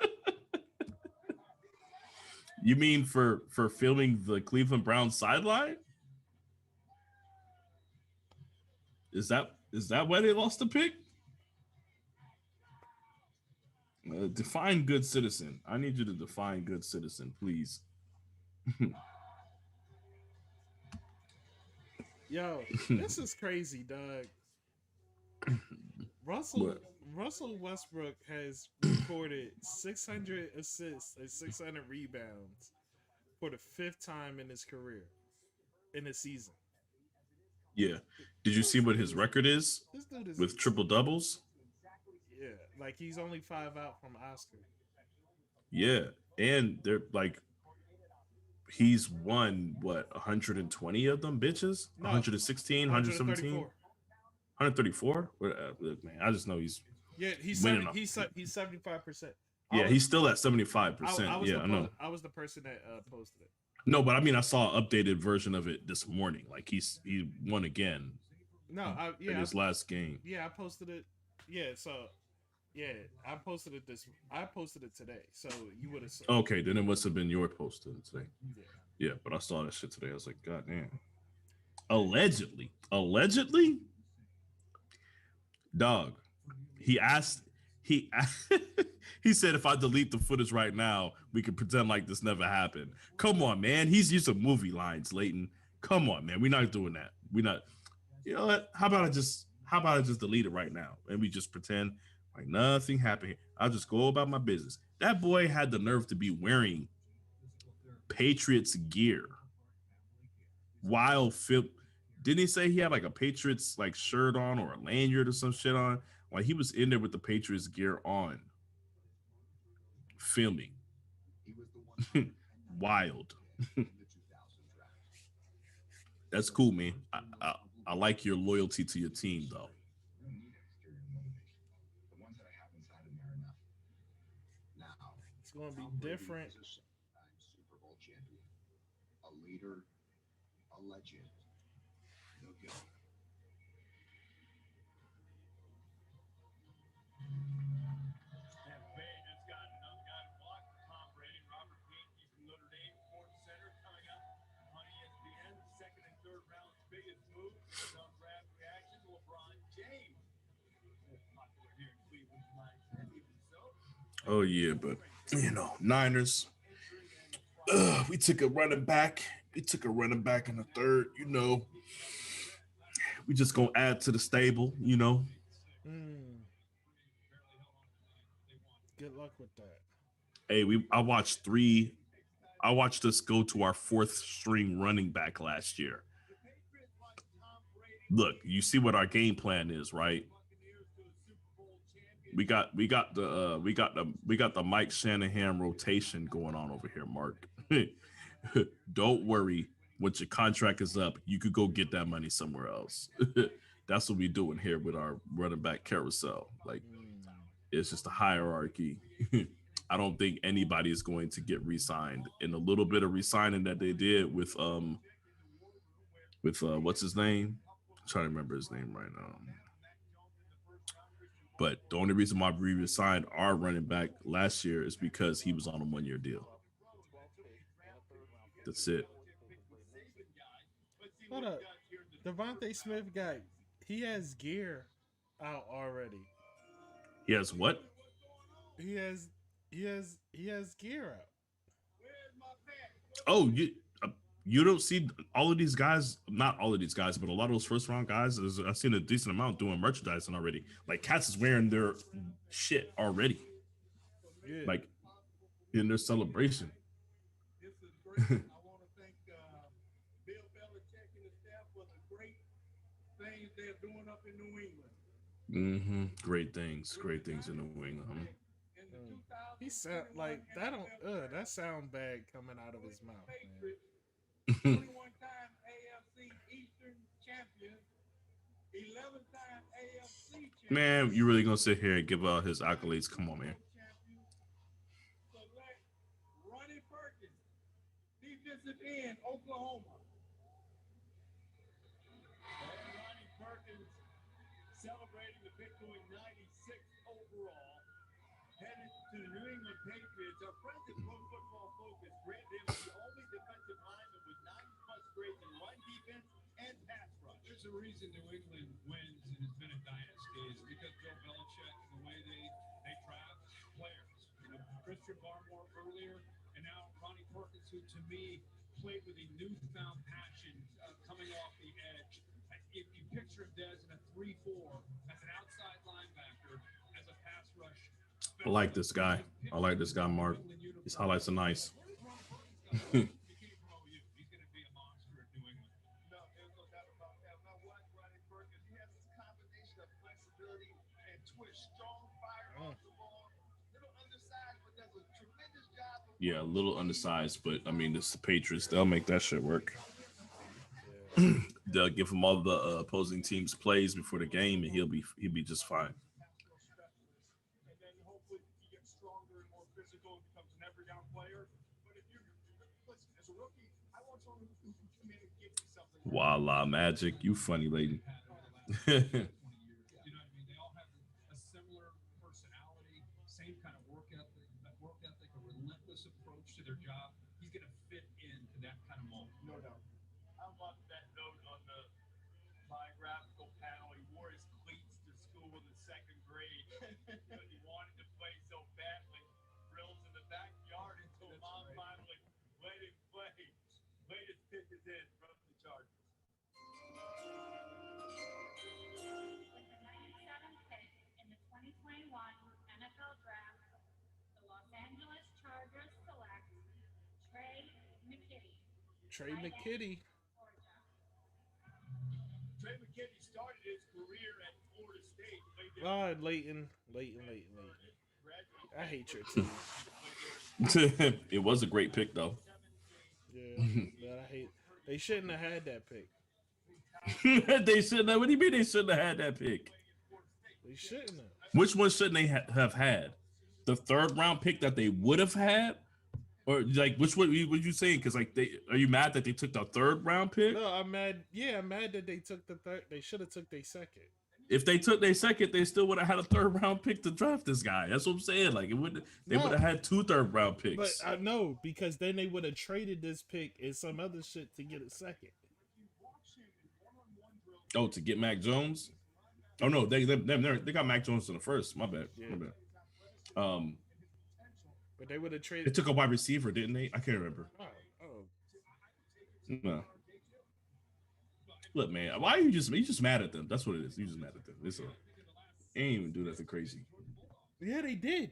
You mean for filming the Cleveland Browns sideline? Is that why they lost the pick? Define good citizen. I need you to define good citizen, please. Yo, this is crazy, dog. Russell Westbrook has recorded 600 assists and 600 rebounds for the 5th time in his career in a season. Yeah. Did you see what his record is with triple doubles? Yeah, like he's only 5 out from Oscar. Yeah, and they're like, he's won what 120 of them bitches? No, 116, 117, 134. Man, I just know he's he's winning. He's 75%. Yeah, he's still at 75%. Yeah, I know. I was the person that posted it. No, but I mean, I saw an updated version of it this morning. Like he won again. No, in his last game. Yeah, I posted it. Yeah, so yeah, I posted it today. So you would have. Okay, then it must have been your post today. Yeah. Yeah, but I saw that shit today. I was like, God damn. Allegedly, dog. He asked. He he said, if I delete the footage right now, we can pretend like this never happened. Come on, man. He's using movie lines, Leighton. Come on, man. We're not doing that. We're not. You know what? How about I just delete it right now and we just pretend like nothing happened. I'll just go about my business. That boy had the nerve to be wearing Patriots gear while didn't he say he had like a Patriots like shirt on or a lanyard or some shit on? Like he was in there with the Patriots gear on, filming. Wild. That's cool, man. I like your loyalty to your team, though. It's going to be different. Super Bowl champion, a leader, a legend. No go. Oh yeah, but you know, Niners. We took a running back. We took a running back in the third. You know, we just gonna add to the stable. You know. Good luck with that. Hey, I watched us go to our fourth string running back last year. Look, you see what our game plan is, right? We got the Mike Shanahan rotation going on over here, Mark. Don't worry. Once your contract is up, you could go get that money somewhere else. That's what we're doing here with our running back carousel. Like, it's just a hierarchy. I don't think anybody is going to get re-signed. And a little bit of re-signing that they did with what's his name? I'm trying to remember his name right now. But the only reason why we re-signed our running back last year is because he was on a 1-year deal. That's it. Hold up. Devontae Smith he has gear out already. He has what? He has gear out. Oh, you don't see all of these guys, not all of these guys, but a lot of those first round guys, I've seen a decent amount doing merchandising already. Like Cats is wearing their shit already. Yeah. Like in their celebration. I want to thank Bill Belichick and the staff for the great things they're doing up in New England. Great things in New England. He sound like that. That sound bad coming out of his mouth, man. 21-time AFC Eastern champion, 11-time AFC champion. Man, you really gonna sit here and give out his accolades? Come on, man. Select Ronnie Perkins, defensive end, Oklahoma. And Ronnie Perkins celebrating the victory 96 overall. Headed to the New England Patriots. Our friends at Pro Football Focus rated him the only defensive lineman with 90+ grades in run defense and pass rush. There's a reason New England wins and has been a dynasty is because Bill Belichick and the way they draft players. You know, Christian Barmore earlier, and now Ronnie Perkins, who to me played with a newfound passion coming off the edge. If you picture him, Des, in a 3-4 as an outside linebacker, as a pass rush. I like this guy, Mark. His highlights are nice. Yeah, a little undersized, but I mean, it's the Patriots. They'll make that shit work. They'll give him all the opposing teams' plays before the game, and he'll be just fine. Voila, Magic. You funny lady. You know what I mean? They all have a similar personality, same kind of work ethic, a relentless approach to their job. He's going to fit into that that kind of mold. No doubt. I love that note on the biographical panel. He wore his cleats to school in the 2nd grade because he wanted to play so badly. Drills in the backyard until mom finally let him play. Latest pick is in from the Chargers. With the 97th pick in the 2021 NFL Draft, the Los Angeles Chargers select Trey McKitty. Trey McKitty. Trey McKitty started his career at Florida State. Leighton. I hate your team. It was a great pick, though. Yeah, but I hate. They shouldn't have had that pick. They shouldn't have. What do you mean they shouldn't have had that pick? They shouldn't have. Which one shouldn't they have had? The 3rd round pick that they would have had, or like which one? What you saying? Because like are you mad that they took the 3rd round pick? No, I'm mad. Yeah, I'm mad that they took the 3rd. They should have took their 2nd. If they took their 2nd, they still would have had a 3rd round pick to draft this guy. That's what I'm saying. Like it would. They would have had 2 3rd round picks. But I know because then they would have traded this pick and some other shit to get a 2nd. Oh, to get Mac Jones? Oh no, they got Mac Jones in the 1st. My bad. Yeah. My bad. But they would have traded. They took a wide receiver, didn't they? I can't remember. Oh. No. Look, man, why are you just mad at them? That's what it is. You just mad at them. They ain't even do nothing crazy. Yeah, they did.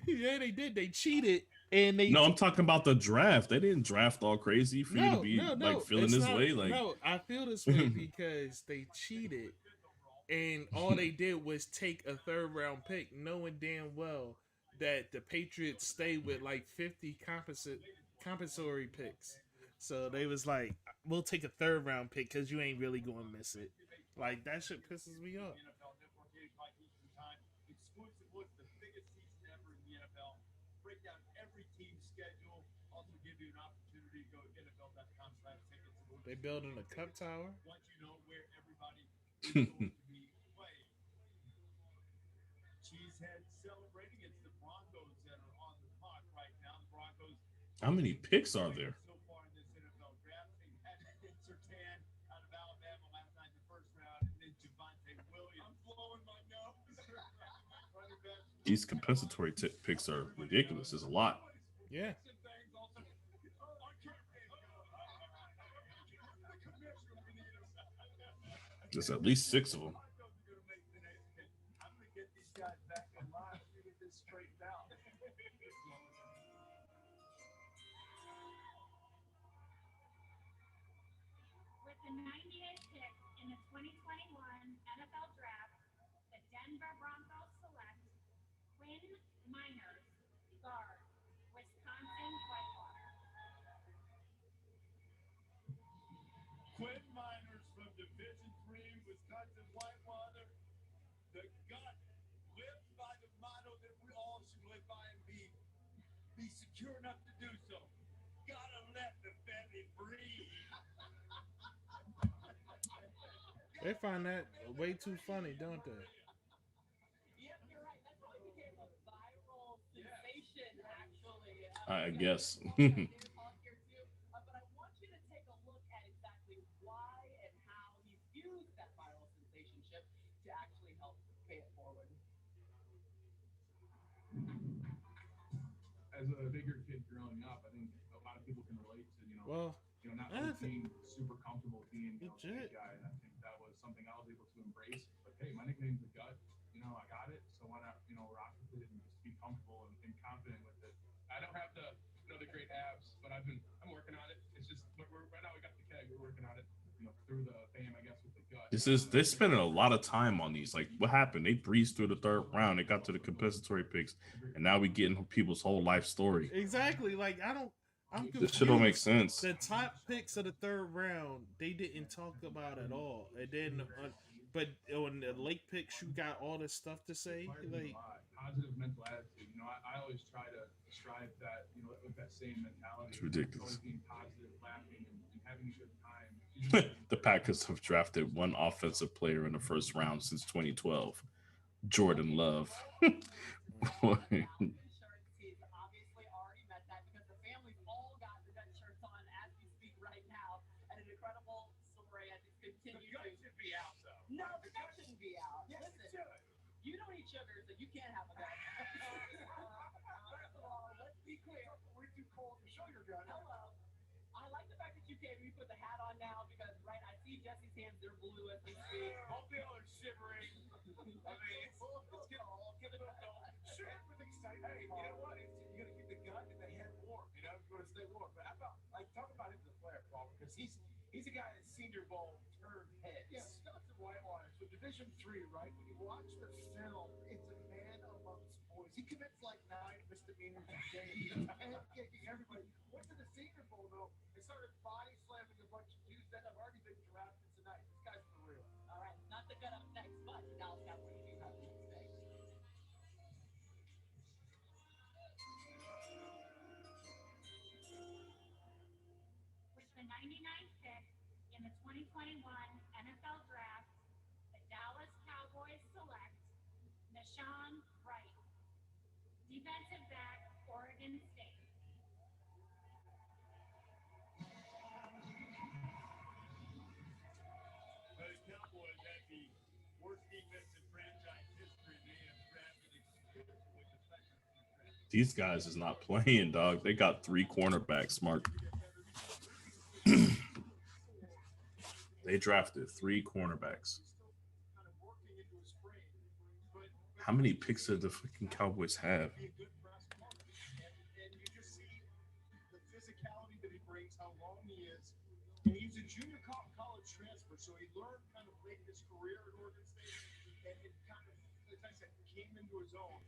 Yeah, they did. They cheated. And they I'm talking about the draft. They didn't draft all crazy for you to be like feeling this way. Like no, I feel this way because they cheated, and all they did was take a 3rd round pick, knowing damn well that the Patriots stay with like 50 compensatory picks. So they was like, "We'll take a 3rd round pick because you ain't really going to miss it." Like that shit pisses me off. Break down every team's schedule. Also give you an opportunity to go to NFL.com/tickets. They building a cup tower. Once you know where everybody is going to be playing. Cheesehead celebrating. It's the Broncos that are on the clock right now. The Broncos. How many picks are there? So far in this NFL draft, they had Sertan out of Alabama last night in the 1st round, and then Javonte Williams. I'm blowing my nose. These compensatory picks are ridiculous. There's a lot. Yeah. There's at least 6 of them. With the 98th pick in the 2021 NFL Draft, the Denver Broncos select Quinn Miners, guard, Wisconsin Whitewater. Quinn Miners from Division III, Wisconsin Whitewater. The gut lives by the motto that we all should live by and be secure enough to do so. Gotta let the belly breathe. They find that way too funny, don't they? I guess. But I want you to take a look at exactly why and how he's used that viral sensationship to actually help pay it forward. As a bigger kid growing up, I think a lot of people can relate to, not being super comfortable being a big guy. And I think that was something I was able to embrace. But hey, my nickname's the Gut. I got it. So why not, rock with it and just be comfortable and confident with it. I don't have the great abs, but I'm working on it. It's just right now we got the keg. We're working on it, through the fame, I guess, with the Gut. They're spending a lot of time on these. Like, what happened? They breezed through the 3rd round. They got to the compensatory picks, and now we getting people's whole life story. Exactly. Like I'm confused. This shit don't make sense. The top picks of the 3rd round, they didn't talk about at all. And then, but on the late picks, you got all this stuff to say. Like positive mental attitude. I always try to strive that, with that same mentality. It's ridiculous. Always being positive, laughing, and having a good time. The Packers have drafted 1 offensive player in the 1st round since 2012, Jordan Love. sugar, so you can't have a gun. First of all, let's be clear. We're too cold to show your gun. Hello. I like the fact that you came and you put the hat on now because, right, I see Jesse's hands, they're blue as we speak. Both the others shivering. I mean, it's get all give it up. Sure, everything's tight. Hey, you know what? You gotta keep the gun and the head warm. You know, you gotta stay warm. But how about, like, talk about him as a player, Paul, because he's a guy that's Senior Bowl turned heads. Yeah, got some whitewater. So Division III, right? When you watch the film, it's a man amongst boys. He commits like 9 misdemeanors a day. And kicking everybody. Went to the Senior Bowl though. They started body slamming a bunch of dudes that have already been drafted tonight. This guy's for real. All right, not to get up next, but Dallas Cowboys do have the next day. With the 99th pick in the 2021 NFL Draft, the Dallas Cowboys select Shawn Wright, defensive back, Oregon State. Those Cowboys have the worst defensive franchise history. They have drafted exclusively defensive. These guys is not playing, dog. They got 3 cornerbacks, Mark. They drafted 3 cornerbacks. How many picks did the fucking Cowboys have? And you just see the physicality that he brings, how long he is. And he's a junior college transfer, so he learned kind of late in his career at Oregon State and kind of, as I said, came into his own.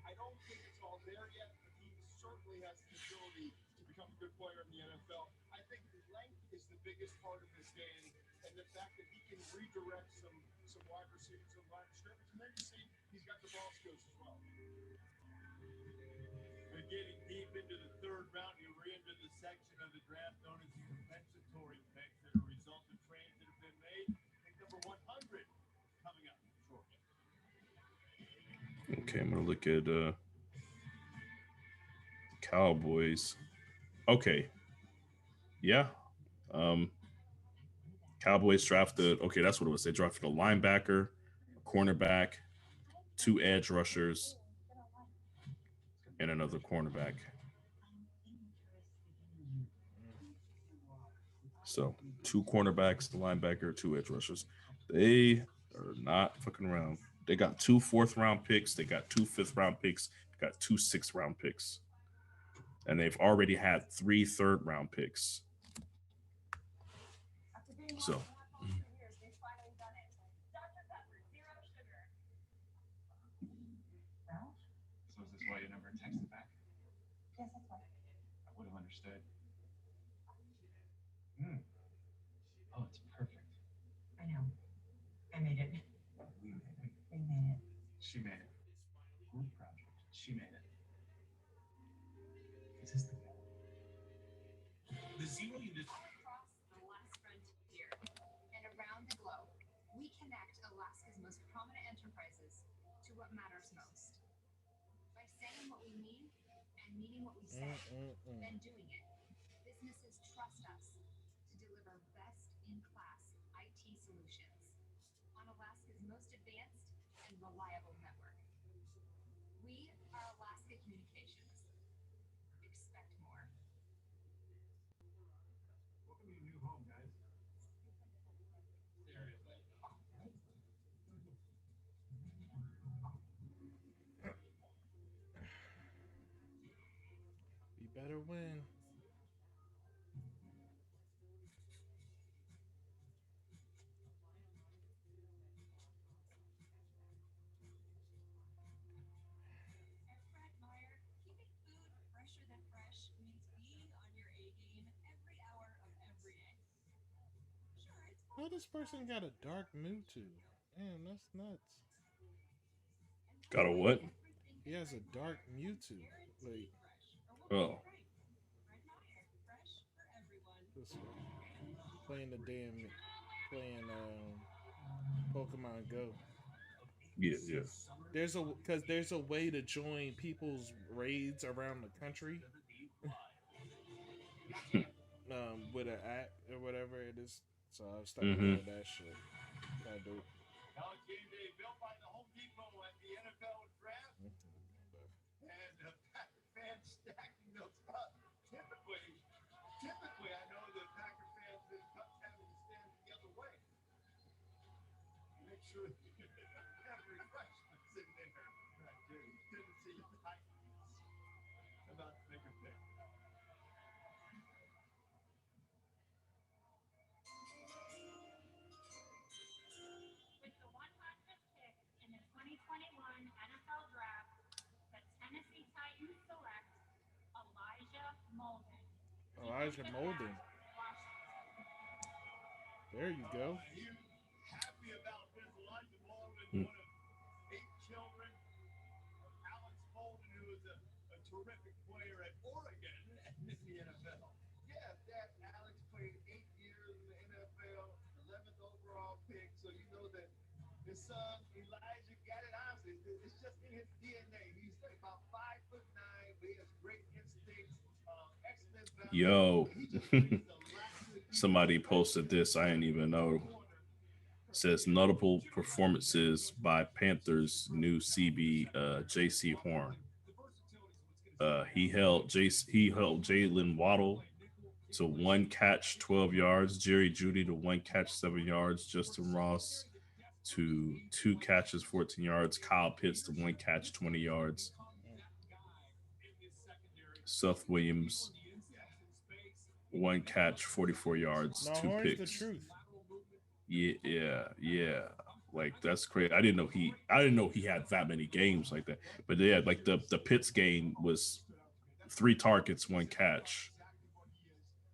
I don't think it's all there yet, but he certainly has the ability to become a good player in the NFL. I think length is the biggest part of this game, and the fact that he can redirect some wide receivers, some wide scrimmage, and then you see he's got the ball skills as well. And getting deep into the 3rd round, you're into the section of the draft known as the compensatory picks that are a result of trades that have been made. Pick number 100 coming up shortly. Okay, I'm gonna look at Cowboys. Okay, yeah. Cowboys drafted. Okay, that's what it was. They drafted a linebacker, a cornerback, 2 edge rushers, and another cornerback. So 2 cornerbacks, the linebacker, 2 edge rushers. They are not fucking around. They got 2 4th-round picks. They got 2 5th-round picks. They got 2 6th-round picks. And they've already had 3 3rd-round picks. So. So is this why you never texted back? Yes, that's why. I would have understood. Oh, it's perfect. I know. I made it. We made it. We made it. She made it. Group project. She made it. Is this the guy? The zero unit. All across the last frontier and around the globe, we connect Alaska's most prominent enterprises to what matters most. By saying what we mean and meaning what we say, then doing it. Businesses trust us to deliver best-in-class IT solutions on Alaska's most advanced and reliable network. We are Alaska Communications. Expect more. Welcome to your new home, guys. Seriously. You better win. Oh, this person got a dark Mewtwo. Man, that's nuts. Got a what? He has a dark Mewtwo. Like, oh. This way. Playing Pokemon Go. Yeah. There's a way to join people's raids around the country. With an app or whatever it is. So I started doing that shit. Kind of dope. College Game Day built by the Home Depot at the NFL sure have refreshments in there. Right, Tennessee Titans. About to make a pick. With the 100th pick in the 2021 NFL Draft, the Tennessee Titans select Elijah Molden. Elijah Molden. There you go. Are you happy about this? Elijah Molden, one of 8 children of Alex Molden, who is a terrific player at Oregon and in the NFL. Yeah, Dad, Alex played 8 years in the NFL, 11th overall pick, so you know that his son Elijah got it. Honestly, it's just in his DNA. He's about 5'9", but he has great instincts, excellent balance. Yo, somebody posted this. I didn't even know. It says notable performances by Panthers new CB JC Horn. He held Jalen Waddle to 1 catch, 12 yards. Jerry Jeudy to 1 catch, 7 yards. Justin Ross to 2 catches, 14 yards. Kyle Pitts to 1 catch, 20 yards. Seth Williams, 1 catch, 44 yards, 2 picks. The truth. Yeah. Like that's crazy. I didn't know he had that many games like that. But yeah, like the Pitts game was 3 targets, 1 catch.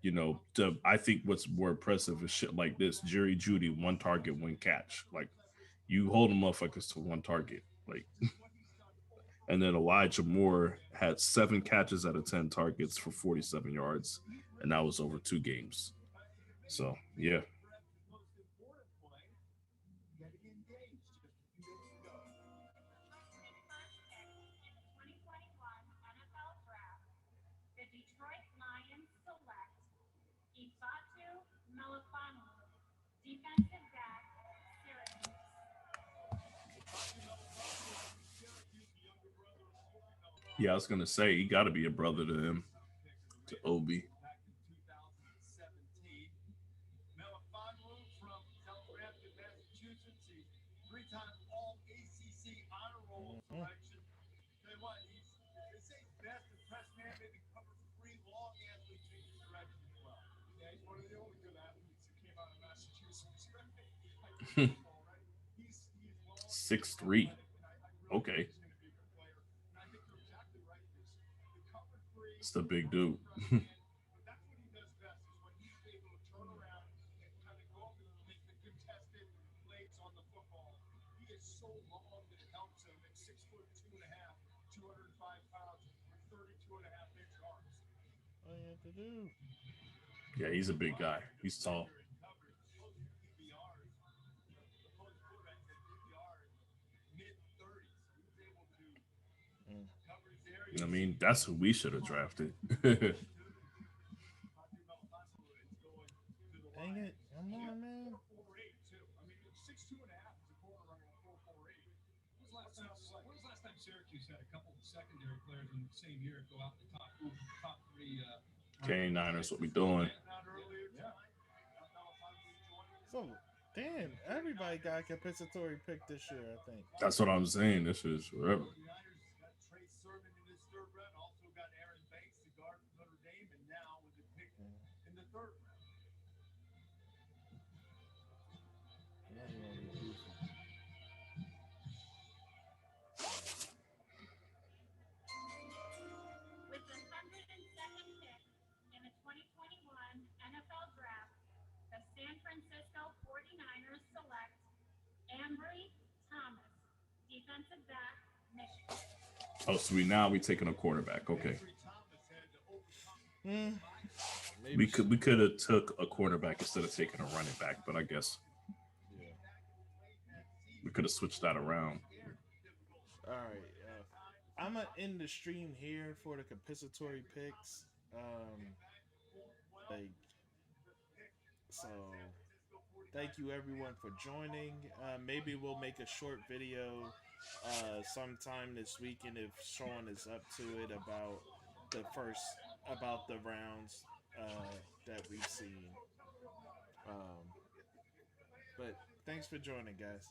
You know, I think what's more impressive is shit like this. Jerry Jeudy, 1 target, 1 catch. Like you hold them motherfuckers to 1 target. Like and then Elijah Moore had 7 catches out of 10 targets for 47 yards, and that was over 2 games. So yeah. Defensive back, Syracuse. Yeah, I was gonna say he got to be a brother to him, to Obi. Three-time All-ACC honor roll selection. Tell you what, they say best impressed man, maybe covered 3 long athletes in his direction as well. Yeah, he's one of the only good athletes that came out of Massachusetts, right? 6'3". Okay. It's the big dude. That's what he does best, is when he's able to turn around and kind of go up and make the contested plays on the football. He is so long that it helps him at 6'2.5", 205 pounds, with 32.5-inch arms. All you have to do. Yeah, he's a big guy. He's tall. I mean, that's who we should have drafted. Dang it. Come on, man. When was the last time Syracuse had a couple of secondary players in the same year go out the top 3? K-Niners, what we doing? So, damn, everybody got a compensatory pick this year, I think. That's what I'm saying. This is forever. In the 3rd round. With the 102nd pick in the 2021 NFL Draft, the San Francisco 49ers select Ambry Thomas, defensive back, Michigan. Oh, so we taking a quarterback. Okay. We could have took a quarterback instead of taking a running back, but I guess we could have switched that around. All right, I'm gonna end the stream here for the compensatory picks. So thank you everyone for joining. Maybe we'll make a short video sometime this weekend if Shawn is up to it about the rounds that we've seen. But thanks for joining, guys.